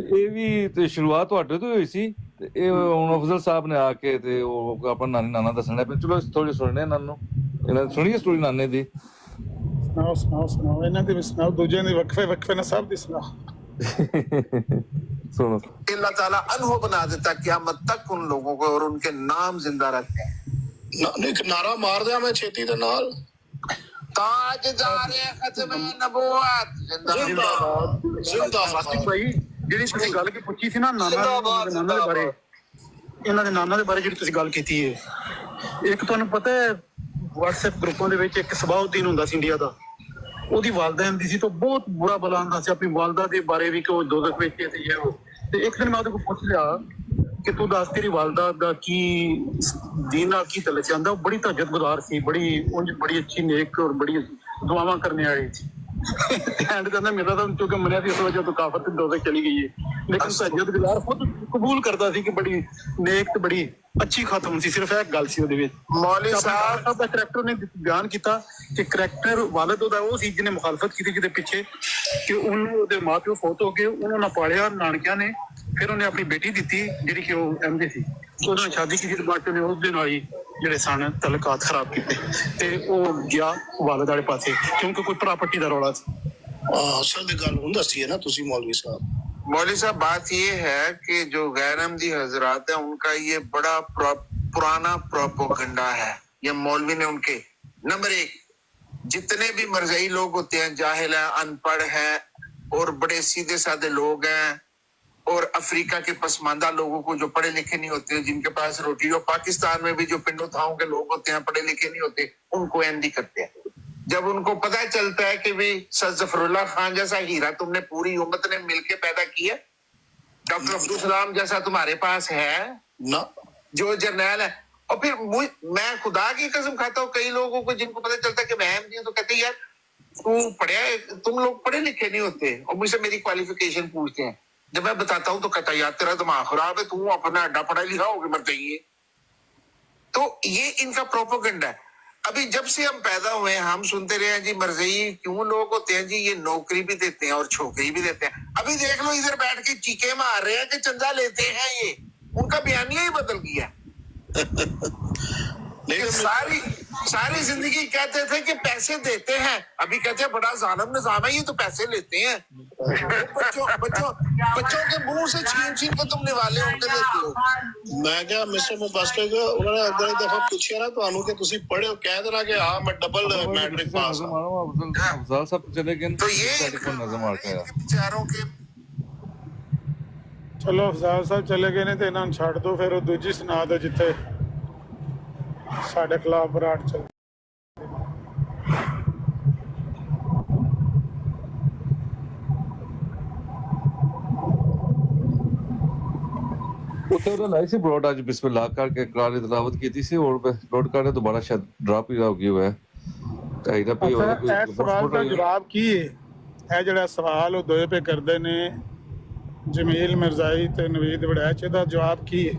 ਇਹ ਵੀ ਤੇ ਸ਼ੁਰੂਆਤ ਤੁਹਾਡੇ ਤੋਂ ਹੋਈ ਸੀ ਤੇ ਇਹ ਹੁਣ ਅਫਜ਼ਲ ਸਾਹਿਬ ਨੇ ਆ ਕੇ ਤੇ ਉਹ ਆਪਣਾ ਨਾਨੀ ਨਾਨਾ ਦੱਸਣਾ ਪਿਆ। ਚਲੋ ਥੋੜੀ ਸੁਣਨੇ ਇਹਨਾਂ ਨੂੰ, ਇਹਨਾਂ ਦੀ ਸੁਣੀਏ ਸਟੋਰੀ ਨਾਨੇ ਦੀ। ਸੁਣਾਓ ਸੁਣਾਓ ਸੁਣਾਓ, ਇਹਨਾਂ ਦੀ ਵੀ ਸੁਣਾਓ, ਦੂਜਿਆਂ ਦੀ ਵੱਖਰੇ ਵੱਖਰੇ ਨੇ, ਸਭ ਦੀ ਸੁਣਾਓ। सुनो। अल्लाह ताला अनहो बना देता क़यामत तक उन लोगों को और उनके नाम जिंदा रखते हैं। एक नारा मार दिया मैं छेती दे नाल, ताजदार खत्म नबूवत जिंदाबाद जिंदाबाद। ਭਾਈ ਜਿਹੜੀ ਤੁਸੀਂ ਗੱਲ ਕੀ ਪੁੱਛੀ ਸੀ ਨਾ ਨਾਨਾ ਦੇ ਬਾਰੇ, ਇਹਨਾਂ ਦੇ ਨਾਨਾ ਦੇ ਬਾਰੇ ਜਿਹੜੀ ਤੁਸੀਂ ਗੱਲ ਕੀਤੀ ਹੈ, ਇੱਕ ਤੁਹਾਨੂੰ ਪਤਾ ਹੈ WhatsApp ਗਰੁੱਪਾਂ ਦੇ ਵਿੱਚ ਇੱਕ ਸਬਾਉਦੀਨ ਹੁੰਦਾ ਸੀ ਇੰਡੀਆ ਦਾ, ਉਹਦੀ ਵਾਲਦਾ ਹੁੰਦੀ ਸੀ ਤਾਂ ਬਹੁਤ ਬੁਰਾ ਬਲਾ ਆਉਂਦਾ ਸੀ ਆਪਣੀ ਵਾਲਦਾ ਦੇ ਬਾਰੇ ਵੀ ਕਿ ਉਹ ਦੋਜ਼ਖ ਵਿੱਚ ਸੀ ਜਾਂ ਉਹ। ਤੇ ਇੱਕ ਦਿਨ ਮੈਂ ਉਹਦੇ ਕੋਲ ਪੁੱਛ ਲਿਆ ਕਿ ਤੂੰ ਦੱਸ ਤੇਰੀ ਵਾਲਦਾ ਦਾ ਕੀ ਦੀਨ ਨਾਲ ਕੀ ਤਲਕ ਜਾਂਦਾ। ਉਹ ਬੜੀ ਤਹੱਜਦ ਗੁਜ਼ਾਰ ਸੀ, ਬੜੀ ਅੱਛੀ ਨੇਕ ਔਰ ਬੜੀ ਦੁਆਵਾਂ ਕਰਨੇ ਵਾਲੀ ਸੀ। ਐਂਡ ਕਹਿੰਦਾ ਮੇਰਾ ਤਾਂ ਕਿਉਂਕਿ ਮੰਨਿਆ ਸੀ ਉਸ ਵਜ੍ਹਾ ਤੋਂ ਕਾਫਰ ਤੇ ਦੋਜ਼ਖ ਚਲੀ ਗਈ ਹੈ, ਲੇਕਿਨ ਤਹੱਜਦ ਗੁਜ਼ਾਰ ਖੁਦ ਕਬੂਲ ਕਰਦਾ ਸੀ ਕਿ ਬੜੀ ਨੇਕ ਤੇ ਬੜੀ ਅੱਛੀ ਖਾਤਮ ਸੀ। ਸਿਰਫ ਇਹ ਗੱਲ ਸੀ ਉਹਦੇ ਵਿੱਚ। मौलवी साहब ਦਾ ਕਰੈਕਟਰ ਨੇ ਬਿਆਨ ਕੀਤਾ ਕਿ ਕਰੈਕਟਰ ਵਾਲਦ ਉਹਦਾ ਉਹ ਸੀ ਜਿਹਨੇ ਮੁਖਾਲਫਤ ਕੀਤੀ ਜਿਹਦੇ ਪਿੱਛੇ, ਕਿ ਉਹਨੂੰ ਉਹਦੇ ਮਾਂ ਪਿਓ ਫੌਤ ਹੋ ਗਏ, ਉਹਨਾਂ ਨਾਲ ਪਾਲਿਆ ਨਾਨਕਿਆਂ ਨੇ, ਫਿਰ ਉਹਨੇ ਆਪਣੀ ਬੇਟੀ ਦਿੱਤੀ ਜਿਹੜੀ ਕਿ ਉਹ ਅਹਿਮਦੀ ਸੀ, ਉਹਦੇ ਨਾਲ ਸ਼ਾਦੀ ਕੀਤੀ ਤੇ ਬਾਅਦ ਉਹਨੇ ਉਹਦੇ ਨਾਲ ਹੀ ਜਿਹੜੇ ਸਨ ਤਲਕਾਤ ਖਰਾਬ ਕੀਤੇ ਤੇ ਉਹ ਗਿਆ ਵਾਲਦ ਵਾਲੇ ਪਾਸੇ, ਕਿਉਂਕਿ ਕੋਈ ਪ੍ਰਾਪਰਟੀ ਦਾ ਰੌਲਾ ਸੀ। असल दी गल हुंदा सी है ना तुसी मौलवी साहब। मौलवी साहब बात ये है कि जो गैर अहमदी हजरात है उनका ये बड़ा पुराना प्रोपोगंडा है। ये मौलवी ने उनके नंबर एक, जितने भी मरज़ई लोग होते हैं, जाहिल है, अनपढ़ है और बड़े सीधे साधे लोग हैं, और अफ्रीका के पसमानदा लोगों को जो पढ़े लिखे नहीं होते, जिनके पास रोटी हो, पाकिस्तान में भी जो पिंडो थाओं के लोग होते हैं पढ़े लिखे नहीं होते, उनको अहमदी करते हैं। जब उनको पता चलता है कि भाई सर जफरुल्लाह खान जैसा हीरा तुमने पूरी उम्मत ने मिलके पैदा किया, डॉक्टर अब्दुल सलाम जैसा तुम्हारे पास है ना, जो जर्नैल है, और फिर मैं खुदा की कसम खाता हूँ कई लोगों को जिनको पता चलता है कि मैं अहमदी हूं तो कहते हैं यार तू पढ़ा, तुम लोग पढ़े लिखे नहीं होते, और मुझसे मेरी क्वालिफिकेशन पूछते हैं। जब मैं बताता हूँ तो कहता है यार तेरा दिमाग खराब है, तू अपना अड्डा पढ़ा लिखा होगा मर जाइए। तो ये इनका प्रोपोगंडा है। अभी जब से हम पैदा हुए हैं हम सुनते रहे हैं जी मरज़ई क्यों लोग होते हैं जी, ये नौकरी भी देते हैं और छोकरी भी देते हैं। अभी देख लो इधर बैठ के चीखे मार रहे हैं कि चंदा लेते हैं, ये उनका बयानिया ही बदल गया। सारी जिंदगी कहते थे कि पैसे देते हैं, अभी कहते हैं बड़ा जालिम निजाम है, ये तो पैसे लेते हैं। बच्चों के मुंह से छीन छीन के तुम निवाले उनके देते हो। मैं क्या मिस्टर मुबास्टर को उन्होंने अगली दफा पूछा ना ਤੁਹਾਨੂੰ कि ਤੁਸੀਂ पढ़े हो, कह देना कि हाँ मैं डबल मैट्रिक पास हूं। अफजल साहब चले गए तो ये नजम आ गया बेचारों के ਚਲੋ ਅਫਜ਼ਾਲ ਸਾਹਿਬ ਚਲੇ ਗਏ ਨੇ ਤੇ ਇਹਨਾਂ ਨੂੰ ਛੱਡ ਦਿਓ, ਫਿਰ ਉਹ ਦੂਜੀ ਸੁਣਾ ਦਿਓ ਜਿੱਥੇ ਸਾਡੇ ਖਿਲਾਫ ਬਰਾੜ ਚੱਲ। ਉੱਥੇ ਉਹਦਾ ਲਾਈ ਸੀ ਬਰੋਡ ਅੱਜ ਬਿਸਮਿਲ੍ਲਾਹ ਕਰਕੇ ਕਰਾਰ ਤਿਲਾਵਤ ਕੀਤੀ ਸੀ, ਔਰ ਬਰੋਡ ਕਰਕੇ ਦੁਬਾਰਾ ਸ਼ਾਇਦ ਡ੍ਰੌਪ ਹੀ ਹੋ ਗਿਆ ਹੈ। ਢਾਈ ਦਾ ਪਈ ਹੋਇਆ ਅੱਛਾ, ਇਹ ਸਵਾਲ ਦਾ ਜਵਾਬ ਕੀ ਹੈ? ਇਹ ਜਿਹੜਾ ਸਵਾਲ ਉਹ ਦੋਏ ਪੇ ਕਰਦੇ ਨੇ ਜਮੀਲ ਮਿਰਜ਼ਾਈ ਤੇ ਨਵੀਦ ਵੜੈਚ, ਇਹਦਾ ਜਵਾਬ ਕੀ ਹੈ?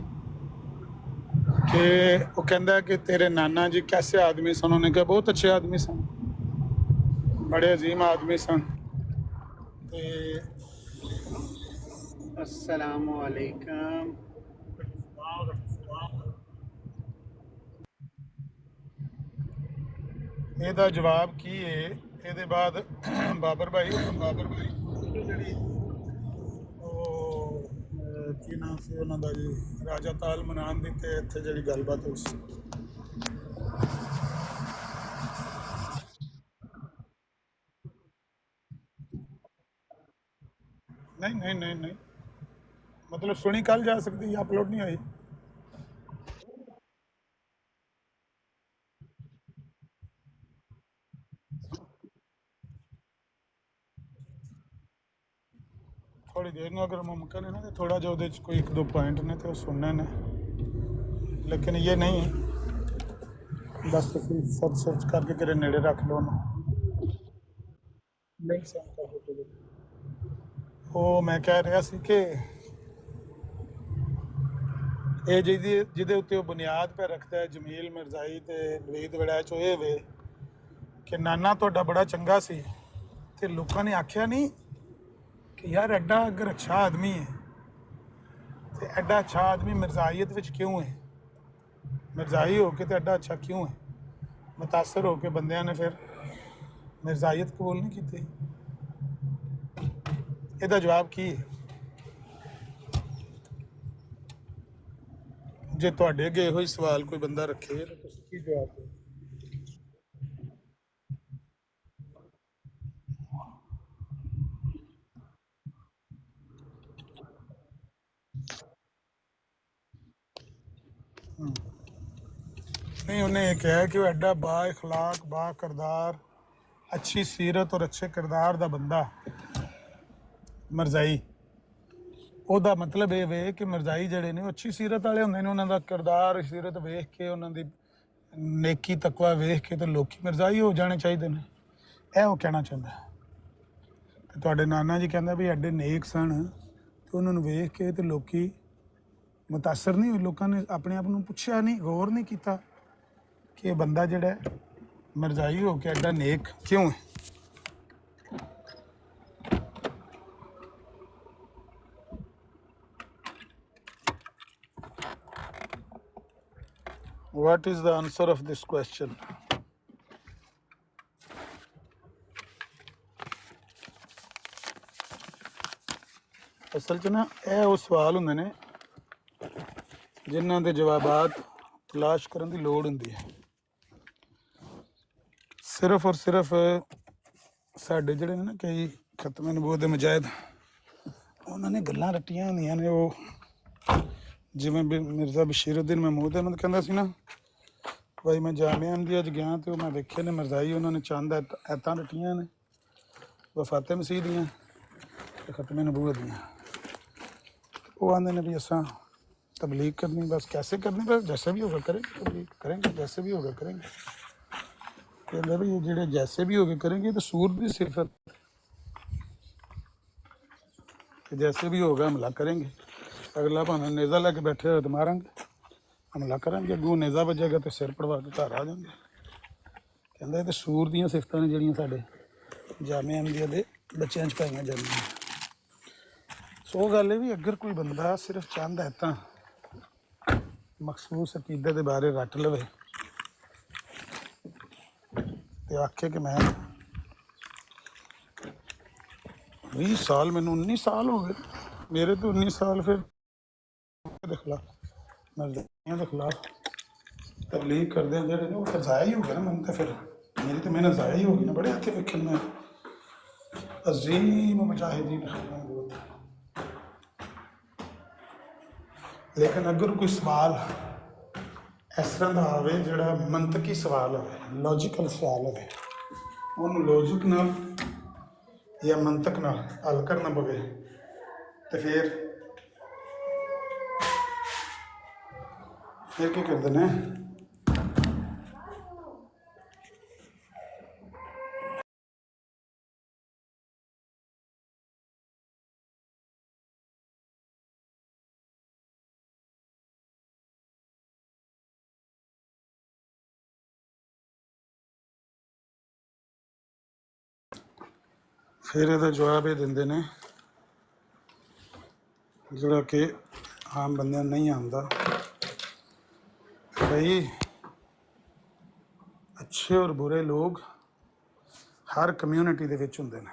ਕਿ ਉਹ ਕਹਿੰਦਾ ਕਿ तेरे नाना जी कैसे आदमी सन? उन्होंने कहा बहुत अच्छे आदमी सन, बड़े अजीम आदमी सन। अस्सलामु अलैकुम। ਇਹਦਾ ਜਵਾਬ ਕੀ ਹੈ? ਇਹਦੇ ਬਾਅਦ ਬਾਬਰ ਭਾਈ ਜਿਹੜੀ ਉਹ ਕੀ ਨਾਮ ਸੀ ਉਹਨਾਂ ਦਾ ਜੀ, ਰਾਜਾ ਤਾਲ ਮਨਾਨ ਦੀ ਤੇ ਇੱਥੇ ਜਿਹੜੀ ਗੱਲਬਾਤ ਹੋਈ ਸੀ। ਨਹੀਂ मतलब सुनी कल जा सकती है, अपलोड नहीं आई। थोड़ी देर में अगर मुमकिन है ना तो थोड़ा जो कोई एक दो पॉइंट ने तो सुनने ने, लेकिन ये नहीं है बस तुम सर्च करके तेरे नेड़े रख लो ना। नहीं सेंड कर दो। वो मैं कह रहा सी कि ਇਹ ਜਿਹਦੇ ਉੱਤੇ ਉਹ ਬੁਨਿਆਦ ਪੈ ਰੱਖਦਾ ਹੈ ਜਮੀਲ ਮਿਰਜ਼ਾਈ ਤੇ ਨਵੀਦ ਵੜੈਚ, ਉਹ ਇਹ ਵੇ ਕਿ ਨਾਨਾ ਤੁਹਾਡਾ ਬੜਾ ਚੰਗਾ ਸੀ ਤੇ ਲੋਕਾਂ ਨੇ ਆਖਿਆ ਨਹੀਂ ਕਿ ਯਾਰ ਐਡਾ ਅਗਰ ਅੱਛਾ ਆਦਮੀ ਹੈ ਤੇ ਐਡਾ ਅੱਛਾ ਆਦਮੀ ਮਿਰਜ਼ਾਈਅਤ ਵਿੱਚ ਕਿਉਂ ਹੈ? ਮਿਰਜ਼ਾਈ ਹੋ ਕੇ ਤੇ ਐਡਾ ਅੱਛਾ ਕਿਉਂ ਹੈ? ਮੁਤਾਸਰ ਹੋ ਕੇ ਬੰਦਿਆਂ ਨੇ ਫਿਰ ਮਿਰਜ਼ਾਈਅਤ ਕਬੂਲ ਨਹੀਂ ਕੀਤੀ। ਇਹਦਾ ਜਵਾਬ ਕੀ ਹੈ? ਜੇ ਤੁਹਾਡੇ ਅੱਗੇ ਇਹੋ ਹੀ ਸਵਾਲ ਕੋਈ ਬੰਦਾ ਰੱਖੇ ਤਾਂ ਤੁਸੀਂ ਕੀ ਜਵਾਬ ਦਿਓ? नहीं, उन्हें ये कहा कि वो एडा बा इखलाक बा किरदार अच्छी सीरत और अच्छे किरदार ਦਾ ਬੰਦਾ ਮਿਰਜ਼ਾਈ। ਉਹਦਾ ਮਤਲਬ ਇਹ ਵੇ ਕਿ ਮਿਰਜ਼ਾਈ ਜਿਹੜੇ ਨੇ ਉਹ ਅੱਛੀ ਸੀਰਤ ਵਾਲੇ ਹੁੰਦੇ ਨੇ, ਉਹਨਾਂ ਦਾ ਕਿਰਦਾਰ ਸੀਰਤ ਵੇਖ ਕੇ, ਉਹਨਾਂ ਦੀ ਨੇਕੀ ਤਕਵਾ ਵੇਖ ਕੇ ਤੇ ਲੋਕੀ ਮਿਰਜ਼ਾਈ ਹੋ ਜਾਣੇ ਚਾਹੀਦੇ ਨੇ। ਇਹ ਉਹ ਕਹਿਣਾ ਚਾਹੁੰਦਾ। ਤੇ ਤੁਹਾਡੇ ਨਾਨਾ ਜੀ ਕਹਿੰਦਾ ਵੀ ਐਡੇ ਨੇਕ ਸਨ ਤੇ ਉਹਨਾਂ ਨੂੰ ਵੇਖ ਕੇ ਤੇ ਲੋਕੀ ਮੁਤਾਸਰ ਨਹੀਂ ਹੋਏ। ਲੋਕਾਂ ਨੇ ਆਪਣੇ ਆਪ ਨੂੰ ਪੁੱਛਿਆ ਨਹੀਂ, ਗੌਰ ਨਹੀਂ ਕੀਤਾ ਕਿ ਇਹ ਬੰਦਾ ਜਿਹੜਾ ਮਿਰਜ਼ਾਈ ਹੋ ਕੇ ਐਡਾ ਨੇਕ ਕਿਉਂ ਹੈ। What is the answer of this question? ਅਸਲ 'ਚ ਨਾ ਇਹ ਉਹ ਸਵਾਲ ਹੁੰਦੇ ਨੇ ਜਿਨ੍ਹਾਂ ਦੇ ਜਵਾਬਾਤ ਤਲਾਸ਼ ਕਰਨ ਦੀ ਲੋੜ ਹੁੰਦੀ ਹੈ। ਸਿਰਫ ਔਰ ਸਿਰਫ ਸਾਡੇ ਜਿਹੜੇ ਨੇ ਨਾ ਕਈ ਖਤਮੇ ਨਬੂਵਤ ਦੇ ਮੁਜਾਹਿਦ, ਉਹਨਾਂ ਨੇ ਗੱਲਾਂ ਰੱਟੀਆਂ ਹੁੰਦੀਆਂ ਨੇ। ਉਹ ਜਿਵੇਂ ਮਿਰਜ਼ਾ ਬਸ਼ੀਰਉੱਦੀਨ ਮਹਿਮੂਦ ਅਹਿਮਦ ਕਹਿੰਦਾ ਸੀ ਨਾ, ਭਾਈ ਮੈਂ ਜਾਮਿਆ ਅਹਿਮਦੀਆ 'ਚ ਗਿਆ ਤੇ ਉਹ ਮੈਂ ਵੇਖੇ ਨੇ ਮਿਰਜ਼ਾਈ, ਉਹਨਾਂ ਨੇ ਚੰਦ ਐਤਾਂ ਰੱਟੀਆਂ ਨੇ ਵਫਾਤੇ ਮਸੀਹ ਦੀਆਂ ਤੇ ਖਤਮੇ ਨਬੂਵਤ ਦੀਆਂ। वो आते ने भी असा तबलीग करनी, बस कैसे करनी, बस जैसे भी होगा करेंगे, तबलीग करेंगे, जैसे भी होगा करेंगे। कहते भी जेडे जैसे भी होगा करेंगे तो सूरत की सिफत, जैसे भी होगा हमला करेंगे। अगला भावें नेज़ा लैके बैठे हो तो मारेंगे, हमला करेंगे। अगू नेज़ा वजेगा तो सिर पड़वा के घर आ जाएंगे। कहते तो सूर दी सिफत ने जड़ियाँ साढ़े जामे अहमदिया के बच्चों पाई जाए। सो गल है भी अगर कोई बंदा सिर्फ चाहता है तो मखसूस अकीदे के बारे रट लवे तो आखे कि मैं 20 साल, मैनू 19 साल हो गए, मेरे तो 19 साल फिर के खिलाफ मर्जियां के खिलाफ तबलीग करते हैं जो फिर ज़ाया ही हो गया ना। मन तो फिर मेरी तो मेहनत ज़ाया ही होगी ना। बड़े अच्छे वेखन में अजीम मुजाहिदीन बहुत। लेकिन अगर कोई सवाल इस तरह का आवे जोड़ा मंतकी सवाल हो, लॉजिकल सवाल हो, उन्होंने लॉजिक नाल या मंतक नाल हल करना पवे तो फिर क्या करते हैं? फिर ਇਹਦਾ ਜਵਾਬ ਇਹ ਦਿੰਦੇ ਨੇ ਜਿਹੜਾ ਕਿ ਆਮ ਬੰਦਿਆਂ ਨੂੰ ਨਹੀਂ ਆਉਂਦਾ। भाई अच्छे और बुरे लोग हर कम्यूनिटी ਦੇ ਵਿੱਚ ਹੁੰਦੇ ਨੇ।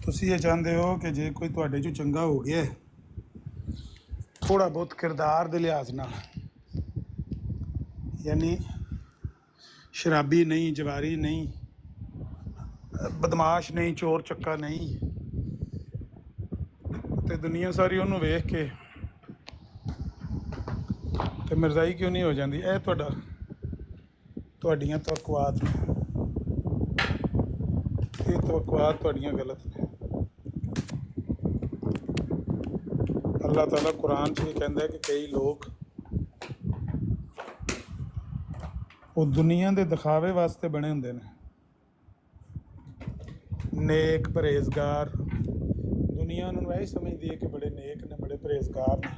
ਤੁਸੀਂ ਇਹ ਚਾਹੁੰਦੇ ਹੋ ਕਿ ਜੇ ਕੋਈ ਤੁਹਾਡੇ 'ਚੋਂ ਚੰਗਾ ਹੋ ਗਿਆ ਥੋੜਾ ਬਹੁਤ ਕਿਰਦਾਰ ਦੇ ਲਿਹਾਜ਼ ਨਾਲ, यानी शराबी नहीं, जवारी नहीं, बदमाश नहीं, चोर चक्का नहीं, तो दुनिया सारी उन्होंने वेख के तो मिर्जाई क्यों नहीं हो जाती? यह तुहाड़ियां तवक्कुआत ने, ये तवक्कुआत तुहाड़ियां गलत ने। अल्लाह ताला कुरान च भी कहता है कि कई लोग वो दुनिया के दिखावे वास्ते बने होंगे ने, नेक परहेजगार। दुनिया उन्होंने यही समझती है कि बड़े नेक ने, बड़े परहेजगार ने।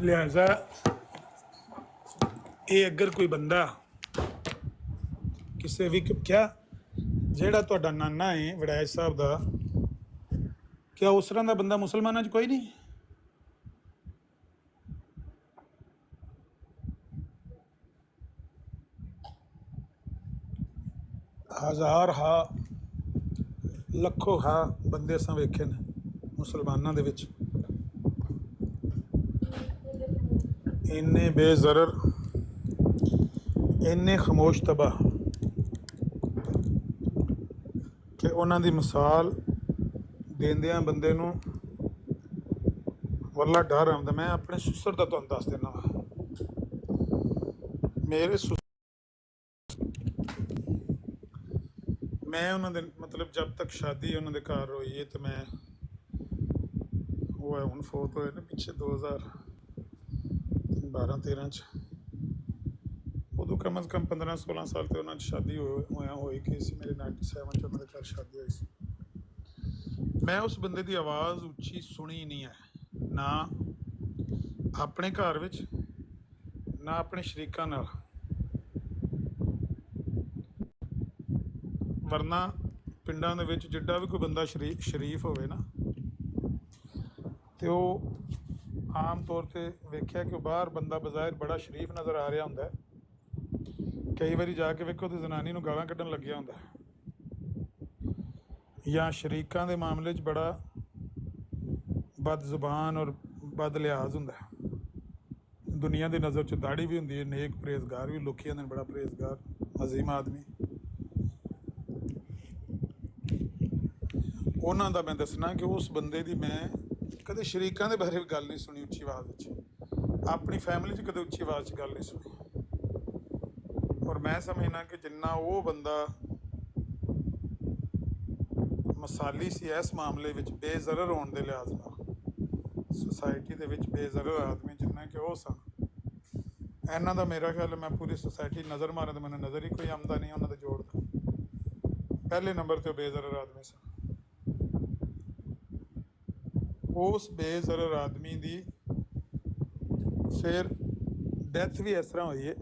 ਲਿਹਾਜ਼ਾ ਇਹ ਅਗਰ ਕੋਈ ਬੰਦਾ ਕਿਸੇ ਵੀ ਕਿਆ ਜਿਹੜਾ ਤੁਹਾਡਾ ਨਾਨਾ ਹੈ ਵੜੈਚ ਸਾਹਿਬ ਦਾ, ਕਿਆ ਉਸ ਤਰ੍ਹਾਂ ਦਾ ਬੰਦਾ ਮੁਸਲਮਾਨਾਂ 'ਚ ਕੋਈ ਨਹੀਂ? ਹਜ਼ਾਰ ਹਾ ਲੱਖੋ ਹਾ ਬੰਦੇ ਅਸਾਂ ਵੇਖੇ ਨੇ ਮੁਸਲਮਾਨਾਂ ਦੇ ਵਿੱਚ, ਇੰਨੇ ਬੇਜ਼ਰਰ, ਇੰਨੇ ਖਾਮੋਸ਼ ਤਬਾਹ ਕਿ ਉਹਨਾਂ ਦੀ ਮਿਸਾਲ ਦੇਂਦਿਆਂ ਬੰਦੇ ਨੂੰ ਵੱਲਾ ਡਰ ਆਉਂਦਾ। ਮੈਂ ਆਪਣੇ ਸੁਸਰ ਦਾ ਤੁਹਾਨੂੰ ਦੱਸ ਦਿੰਦਾ ਵਾ। ਮੇਰੇ ਮੈਂ ਉਹਨਾਂ ਦੇ ਮਤਲਬ ਜਦ ਤੱਕ ਸ਼ਾਦੀ ਉਹਨਾਂ ਦੇ ਘਰ ਹੋਈ ਹੈ, ਤੇ ਮੈਂ ਉਹ ਹੈ ਹੁਣ ਫੌਤ ਹੋਏ ਨੇ ਪਿੱਛੇ 2012-13 'ਚ, ਉਦੋਂ ਕਮ ਅਜ਼ ਕਮ 15-16 ਸਾਲ ਤੇ ਉਹਨਾਂ 'ਚ ਸ਼ਾਦੀ ਹੋਈ ਕਿ ਸੀ। ਮੇਰੇ 97 'ਚ ਉਹਨਾਂ ਦੇ ਘਰ ਸ਼ਾਦੀ ਹੋਈ ਸੀ। ਮੈਂ ਉਸ ਬੰਦੇ ਦੀ ਆਵਾਜ਼ ਉੱਚੀ ਸੁਣੀ ਨਹੀਂ ਹੈ, ਨਾ ਆਪਣੇ ਘਰ ਵਿੱਚ, ਨਾ ਆਪਣੇ ਸ਼ਰੀਕਾਂ ਨਾਲ। ਵਰਨਾ ਪਿੰਡਾਂ ਦੇ ਵਿੱਚ ਜਿੱਡਾ ਵੀ ਕੋਈ ਬੰਦਾ ਸ਼ਰੀਫ ਹੋਵੇ ਨਾ, ਤੇ ਉਹ ਆਮ ਤੌਰ ਤੇ ਵੇਖਿਆ ਕਿ ਉਹ ਬਾਹਰ ਬੰਦਾ ਬਜ਼ਾਹਿਰ ਬੜਾ ਸ਼ਰੀਫ ਨਜ਼ਰ ਆ ਰਿਹਾ ਹੁੰਦਾ, ਕਈ ਵਾਰੀ ਜਾ ਕੇ ਵੇਖੋ ਤੇ ਜ਼ਨਾਨੀ ਨੂੰ ਗਾਲਾਂ ਕੱਢਣ ਲੱਗਿਆ ਹੁੰਦਾ, ਜਾਂ ਸ਼ਰੀਕਾਂ ਦੇ ਮਾਮਲੇ 'ਚ ਬੜਾ ਬਦ ਜ਼ੁਬਾਨ ਔਰ ਬਦ ਲਿਹਾਜ਼ ਹੁੰਦਾ। ਦੁਨੀਆ ਦੀ ਨਜ਼ਰ 'ਚ ਦਾੜੀ ਵੀ ਹੁੰਦੀ ਹੈ, ਨੇਕ ਪਰਹੇਜ਼ਗਾਰ ਵੀ, ਲੋਕੀ ਕਹਿੰਦੇ ਨੇ ਬੜਾ ਪਰਹੇਜ਼ਗਾਰ ਅਜ਼ੀਮ ਆਦਮੀ। ਉਹਨਾਂ ਦਾ ਮੈਂ ਦੱਸਣਾ ਕਿ ਉਸ ਬੰਦੇ ਦੀ ਮੈਂ ਕਦੇ ਸ਼ਰੀਕਾਂ ਦੇ ਬਾਰੇ ਵੀ ਗੱਲ ਨਹੀਂ ਸੁਣੀ ਉੱਚੀ ਆਵਾਜ਼ ਵਿੱਚ, ਆਪਣੀ ਫੈਮਿਲੀ 'ਚ ਕਦੇ ਉੱਚੀ ਆਵਾਜ਼ 'ਚ ਗੱਲ ਨਹੀਂ ਸੁਣੀ। ਔਰ ਮੈਂ ਸਮਝਣਾ ਕਿ ਜਿੰਨਾ ਉਹ ਬੰਦਾ ਮਸਾਲੀ ਸੀ ਇਸ ਮਾਮਲੇ ਵਿੱਚ ਬੇਜ਼ਰਰ ਹੋਣ ਦੇ ਲਿਹਾਜ਼ ਨਾਲ, ਸੁਸਾਇਟੀ ਦੇ ਵਿੱਚ ਬੇਜ਼ਰਰ ਆਦਮੀ ਜਿੰਨਾ ਕਿ ਉਹ ਸਨ, ਇਹਨਾਂ ਦਾ ਮੇਰਾ ਖਿਆਲ ਮੈਂ ਪੂਰੀ ਸੁਸਾਇਟੀ ਨਜ਼ਰ ਮਾਰਾਂ ਤਾਂ ਮੈਨੂੰ ਨਜ਼ਰ ਹੀ ਕੋਈ ਆਉਂਦਾ ਨਹੀਂ ਉਹਨਾਂ ਦੇ ਜੋੜ ਦਾ। ਪਹਿਲੇ ਨੰਬਰ 'ਤੇ ਉਹ ਬੇਜ਼ਰਰ ਆਦਮੀ ਸਨ। ਉਸ ਬੇਜ਼ਰਰ ਆਦਮੀ ਦੀ ਫਿਰ ਡੈਥ ਵੀ ਇਸ ਤਰ੍ਹਾਂ ਹੋਈ ਹੈ।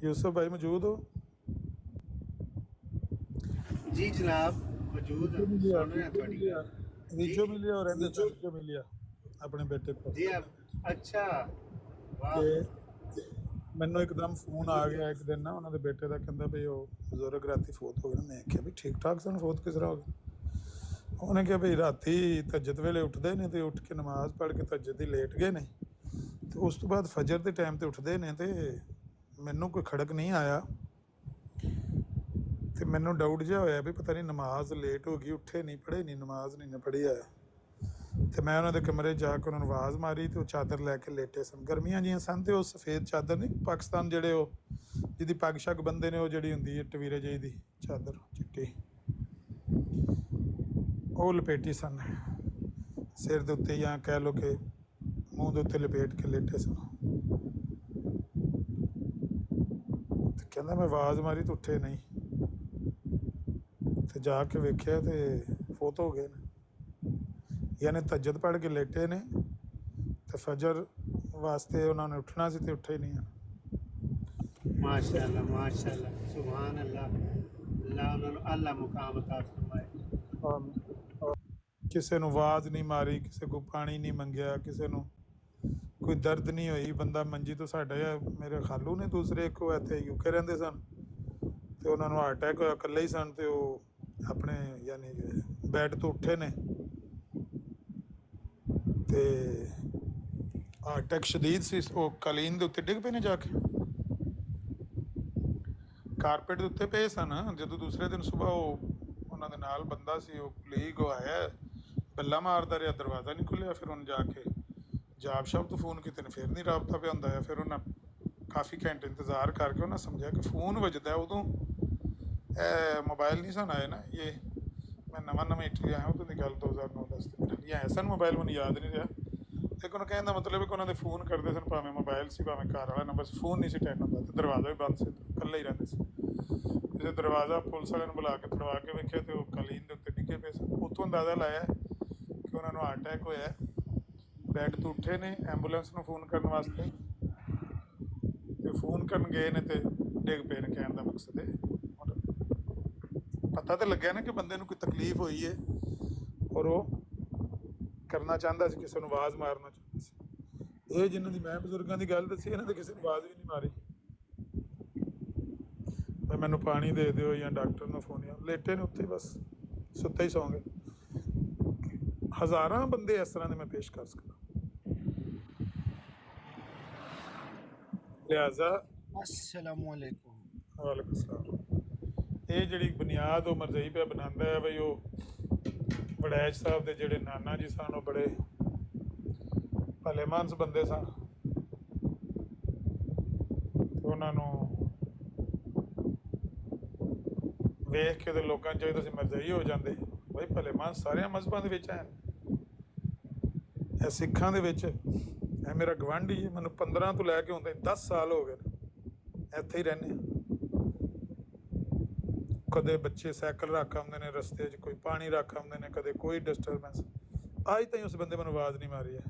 ਯੂਸਫ ਭਾਈ ਮੌਜੂਦ ਹੋ? जी जनाब मौजूद सुन रहे हैं थोड़ी ਰੀਜੋ ਮਿਲਿਆ ਔਰ ਇਹਦੇ ਚੋਂ ਮਿਲਿਆ ਆਪਣੇ ਬੇਟੇ ਕੋਲ। जी आप अच्छा वाह ਤੇ ਮੈਨੂੰ ਇੱਕਦਮ ਫੋਨ ਆ ਗਿਆ ਇੱਕ ਦਿਨ ਨਾ ਉਹਨਾਂ ਦੇ ਬੇਟੇ ਦਾ, ਕਹਿੰਦਾ ਵੀ ਉਹ ਬਜ਼ੁਰਗ ਰਾਤੀ ਫੌਤ ਹੋ ਗਏ। ਮੈਂ ਕਿਹਾ ਵੀ ਠੀਕ ਠਾਕ ਸਨ, ਫੌਤ ਕਿਸ ਤਰ੍ਹਾਂ ਹੋ ਗਏ? ਉਹਨੇ ਕਿਹਾ ਵੀ ਰਾਤੀ ਤਹੱਜਦ ਵੇਲੇ ਉੱਠਦੇ ਨੇ ਤੇ ਉੱਠ ਕੇ ਨਮਾਜ਼ ਪੜ੍ਹ ਕੇ ਤਹੱਜਦ ਦੀ ਲੇਟ ਗਏ ਨੇ, ਤੇ ਉਸ ਤੋਂ ਬਾਅਦ ਫਜਰ ਦੇ ਟਾਈਮ ਤੇ ਉੱਠਦੇ ਨੇ, ਤੇ ਮੈਨੂੰ ਕੋਈ ਖੜਕ ਨਹੀਂ ਆਇਆ, ਤੇ ਮੈਨੂੰ ਡਾਊਟ ਜਿਹਾ ਹੋਇਆ ਵੀ ਪਤਾ ਨਹੀਂ ਨਮਾਜ਼ ਲੇਟ ਹੋ ਗਈ, ਉੱਠੇ ਨਹੀਂ, ਪੜ੍ਹੇ ਨਹੀਂ, ਨਮਾਜ਼ ਨਹੀਂ ਪੜ੍ਹੀ ਆਇਆ। ਤੇ ਮੈਂ ਉਹਨਾਂ ਦੇ ਕਮਰੇ ਜਾ ਕੇ ਉਹਨਾਂ ਨੂੰ ਆਵਾਜ਼ ਮਾਰੀ ਤੇ ਉਹ ਚਾਦਰ ਲੈ ਕੇ ਲੇਟੇ ਸਨ। ਗਰਮੀਆਂ ਜੀਆਂ ਸਨ ਤੇ ਉਹ ਸਫੇਦ ਚਾਦਰ ਨਹੀਂ, ਪਾਕਿਸਤਾਨ ਜਿਹੜੇ ਉਹ ਜਿਹਦੀ ਪੱਗ ਸ਼ੱਗ ਬੰਦੇ ਨੇ, ਉਹ ਜਿਹੜੀ ਹੁੰਦੀ ਹੈ ਟਵੀਰੇ ਜਿਹੀ ਦੀ ਚਾਦਰ ਚਿੱਟੀ, ਉਹ ਲਪੇਟੀ ਸਨ ਸਿਰ ਦੇ ਉੱਤੇ, ਜਾਂ ਕਹਿ ਲਓ ਕਿ ਮੂੰਹ ਦੇ ਉੱਤੇ ਲਪੇਟ ਕੇ ਲੇਟੇ ਸਨ। ਤੇ ਕਹਿੰਦਾ ਮੈਂ ਆਵਾਜ਼ ਮਾਰੀ ਤੇ ਉੱਠੇ ਨਹੀਂ, ਤੇ ਜਾ ਕੇ ਵੇਖਿਆ ਤੇ ਫੌਤ ਹੋ ਗਏ ਨੇ। ਯਾਨੀ ਤਹੱਜਦ ਪੜ੍ਹ ਕੇ ਲੇਟੇ ਨੇ ਤੇ ਫਜਰ ਵਾਸਤੇ ਉਹਨਾਂ ਨੇ ਉੱਠਣਾ ਸੀ ਤੇ ਉੱਠੇ ਨਹੀਂ ਹਨ। माशाल्लाह सुभान अल्लाह, अल्लाह उन्होंने अल्लाह मुकाम अता फरमाए। ਕਿਸੇ ਨੂੰ ਆਵਾਜ਼ ਨਹੀਂ ਮਾਰੀ, ਕਿਸੇ ਕੋਲ ਪਾਣੀ ਨਹੀਂ ਮੰਗਿਆ, ਕਿਸੇ ਨੂੰ ਕੋਈ ਦਰਦ ਨਹੀਂ ਹੋਈ। ਬੰਦਾ ਮੰਜੀ ਤੋਂ, ਸਾਡੇ ਮੇਰੇ ਖਾਲੂ ਨੇ ਦੂਸਰੇ ਇੱਕ, ਉਹ ਇੱਥੇ UK ਰਹਿੰਦੇ ਸਨ, ਤੇ ਉਹਨਾਂ ਨੂੰ ਹਾਰਟ ਅਟੈਕ ਹੋਇਆ, ਇਕੱਲੇ ਹੀ ਸਨ, ਤੇ ਉਹ ਆਪਣੇ ਯਾਨੀ ਬੈੱਡ ਤੋਂ ਉੱਠੇ ਨੇ ਤੇ ਹਾਰਟ ਅਟੈਕ ਸ਼ਦੀਦ ਸੀ, ਉਹ ਕਾਲੀਨ ਦੇ ਉੱਤੇ ਡਿੱਗ ਪਏ ਨੇ, ਜਾ ਕੇ ਕਾਰਪੇਟ ਦੇ ਉੱਤੇ ਪਏ ਸਨ। ਜਦੋਂ ਦੂਸਰੇ ਦਿਨ ਸੁਬਾਹ ਉਹ ਉਹਨਾਂ ਦੇ ਨਾਲ ਬੰਦਾ ਸੀ, ਉਹ ਕੁਲੀਗ, ਉਹ ਆਇਆ, ਬੱਲਾ ਮਾਰਦਾ ਰਿਹਾ, ਦਰਵਾਜ਼ਾ ਨਹੀਂ ਖੁੱਲਿਆ। ਫਿਰ ਉਹਨੇ ਜਾ ਕੇ ਜਾਬ ਸ਼ਾਬ ਤੋਂ ਫੋਨ ਕੀਤੇ ਨੇ, ਫਿਰ ਨਹੀਂ ਰਾਬਤਾ ਪਿਆ ਹੁੰਦਾ ਹੈ। ਫਿਰ ਉਹਨਾਂ ਕਾਫੀ ਘੰਟੇ ਇੰਤਜ਼ਾਰ ਕਰਕੇ ਉਹਨਾਂ ਸਮਝਿਆ ਕਿ ਫੋਨ ਵੱਜਦਾ। ਉਦੋਂ ਮੋਬਾਈਲ ਨਹੀਂ ਸਨ ਆਏ ਨਾ, ਇਹ ਮੈਂ ਨਵਾਂ ਇਟਲੀ ਆਇਆ, ਉਦੋਂ ਦੀ ਗੱਲ 2009-10 ਤੇ ਮੇਰੇ ਲਈ ਆਇਆ ਸਨ ਮੋਬਾਈਲ, ਮੈਨੂੰ ਯਾਦ ਨਹੀਂ ਰਿਹਾ। ਤੇ ਉਹਨੂੰ ਕਹਿਣ ਦਾ ਮਤਲਬ ਕਿ ਉਹਨਾਂ ਦੇ ਫੋਨ ਕਰਦੇ ਸਨ, ਭਾਵੇਂ ਮੋਬਾਈਲ ਸੀ ਭਾਵੇਂ ਘਰ ਵਾਲਾ ਨੰਬਰ ਸੀ, ਫੋਨ ਨਹੀਂ ਸੀ ਅਟੈਂਡ ਹੁੰਦਾ, ਤੇ ਦਰਵਾਜ਼ਾ ਵੀ ਬੰਦ ਸੀ, ਇਕੱਲੇ ਹੀ ਰਹਿੰਦੇ ਸੀ। ਜਦੋਂ ਦਰਵਾਜ਼ਾ ਪੁਲਿਸ ਵਾਲਿਆਂ ਨੂੰ ਬੁਲਾ ਕੇ ਤੜਵਾ ਕੇ ਵੇਖਿਆ ਤੇ ਉਹ ਕਾਲੀਨ ਦੇ ਉੱਤੇ ਡਿੱਗੇ ਪਏ ਸਨ। ਉੱਥੋਂ ਅੰਦਾਜ਼ਾ ਲਾਇਆ ਕਿ ਉਹਨਾਂ ਨੂੰ ਹਾਰਟ ਅਟੈਕ ਹੋਇਆ। ਬੈੱਡ ਤੋਂ ਉੱਠੇ ਨੇ ਐਂਬੂਲੈਂਸ ਨੂੰ ਫੋਨ ਕਰਨ ਵਾਸਤੇ, ਤੇ ਫੋਨ ਕਰਨ ਗਏ ਨੇ ਤੇ ਡਿੱਗ ਪਏ ਨੇ। ਕਹਿਣ ਦਾ ਮਕਸਦ ਹੈ ਹੁਣ ਪਤਾ ਤਾਂ ਲੱਗਿਆ ਨਾ ਕਿ ਬੰਦੇ ਨੂੰ ਕੋਈ ਤਕਲੀਫ ਹੋਈ ਹੈ, ਔਰ ਉਹ ਕਰਨਾ ਚਾਹੁੰਦਾ ਸੀ, ਕਿਸੇ ਨੂੰ ਆਵਾਜ਼ ਮਾਰਨਾ ਚਾਹੁੰਦਾ ਸੀ। ਇਹ ਜਿਨ੍ਹਾਂ ਦੀ ਮੈਂ ਬਜ਼ੁਰਗਾਂ ਦੀ ਗੱਲ ਦੱਸੀ, ਇਹਨਾਂ ਦੇ ਕਿਸੇ ਨੇ ਆਵਾਜ਼ ਵੀ ਨਹੀਂ ਮਾਰੀ ਵੀ ਮੈਨੂੰ ਪਾਣੀ ਦੇ ਦਿਓ ਜਾਂ ਡਾਕਟਰ ਨੂੰ ਫੋਨ। ਲੇਟੇ ਨੇ ਉੱਥੇ, ਬਸ ਸੁੱਤੇ ਹੀ ਸੌਂ ਗਏ। ਹਜ਼ਾਰਾਂ ਬੰਦੇ ਇਸ ਤਰ੍ਹਾਂ ਦੇ ਮੈਂ ਪੇਸ਼ ਕਰ ਸਕਦਾ। ਲਿਹਾਜ਼ਾ अस्सलामु अलैकुम। ਵਾਲੇਕੁਮ ਸਲਾਮ। ਇਹ ਜਿਹੜੀ ਬੁਨਿਆਦ ਉਹ ਮਰਜ਼ਈ ਪਿਆ ਬਣਾਉਂਦਾ ਹੈ ਬਈ ਉਹ ਵੜੈਚ ਸਾਹਿਬ ਦੇ ਜਿਹੜੇ ਨਾਨਾ ਜੀ ਸਨ ਉਹ ਬੜੇ ਭਲੇ ਮਾਨਸ ਬੰਦੇ ਸਨ, ਤੇ ਉਹਨਾਂ ਨੂੰ ਵੇਖ ਕੇ ਤੇ ਲੋਕਾਂ ਨੂੰ ਚਾਹੀਦਾ ਸੀ ਮਰਜ਼ਈ ਹੋ ਜਾਂਦੇ। ਬਈ ਭਲੇ ਮਾਨਸ ਸਾਰਿਆਂ ਮਜ਼ਹਬਾਂ ਦੇ ਵਿੱਚ ਹਨ। ਇਹ ਸਿੱਖਾਂ ਦੇ ਵਿੱਚ, ਇਹ ਮੇਰਾ ਗਵਾਂਢੀ ਹੈ, ਮੈਨੂੰ 15 ਤੋਂ ਲੈ ਕੇ ਹੁੰਦੇ 10 ਸਾਲ ਹੋ ਗਏ ਨੇ, ਇੱਥੇ ਹੀ ਰਹਿੰਦੇ ਹਾਂ। ਕਦੇ ਬੱਚੇ ਸਾਈਕਲ ਰੱਖ ਆਉਂਦੇ ਨੇ ਰਸਤੇ 'ਚ, ਕੋਈ ਪਾਣੀ ਰੱਖ ਆਉਂਦੇ ਨੇ, ਕਦੇ ਕੋਈ ਡਿਸਟਰਬੈਂਸ। ਅੱਜ ਤਾਈਂ ਉਸ ਬੰਦੇ ਮੈਨੂੰ ਆਵਾਜ਼ ਨਹੀਂ ਮਾਰੀ ਹੈ।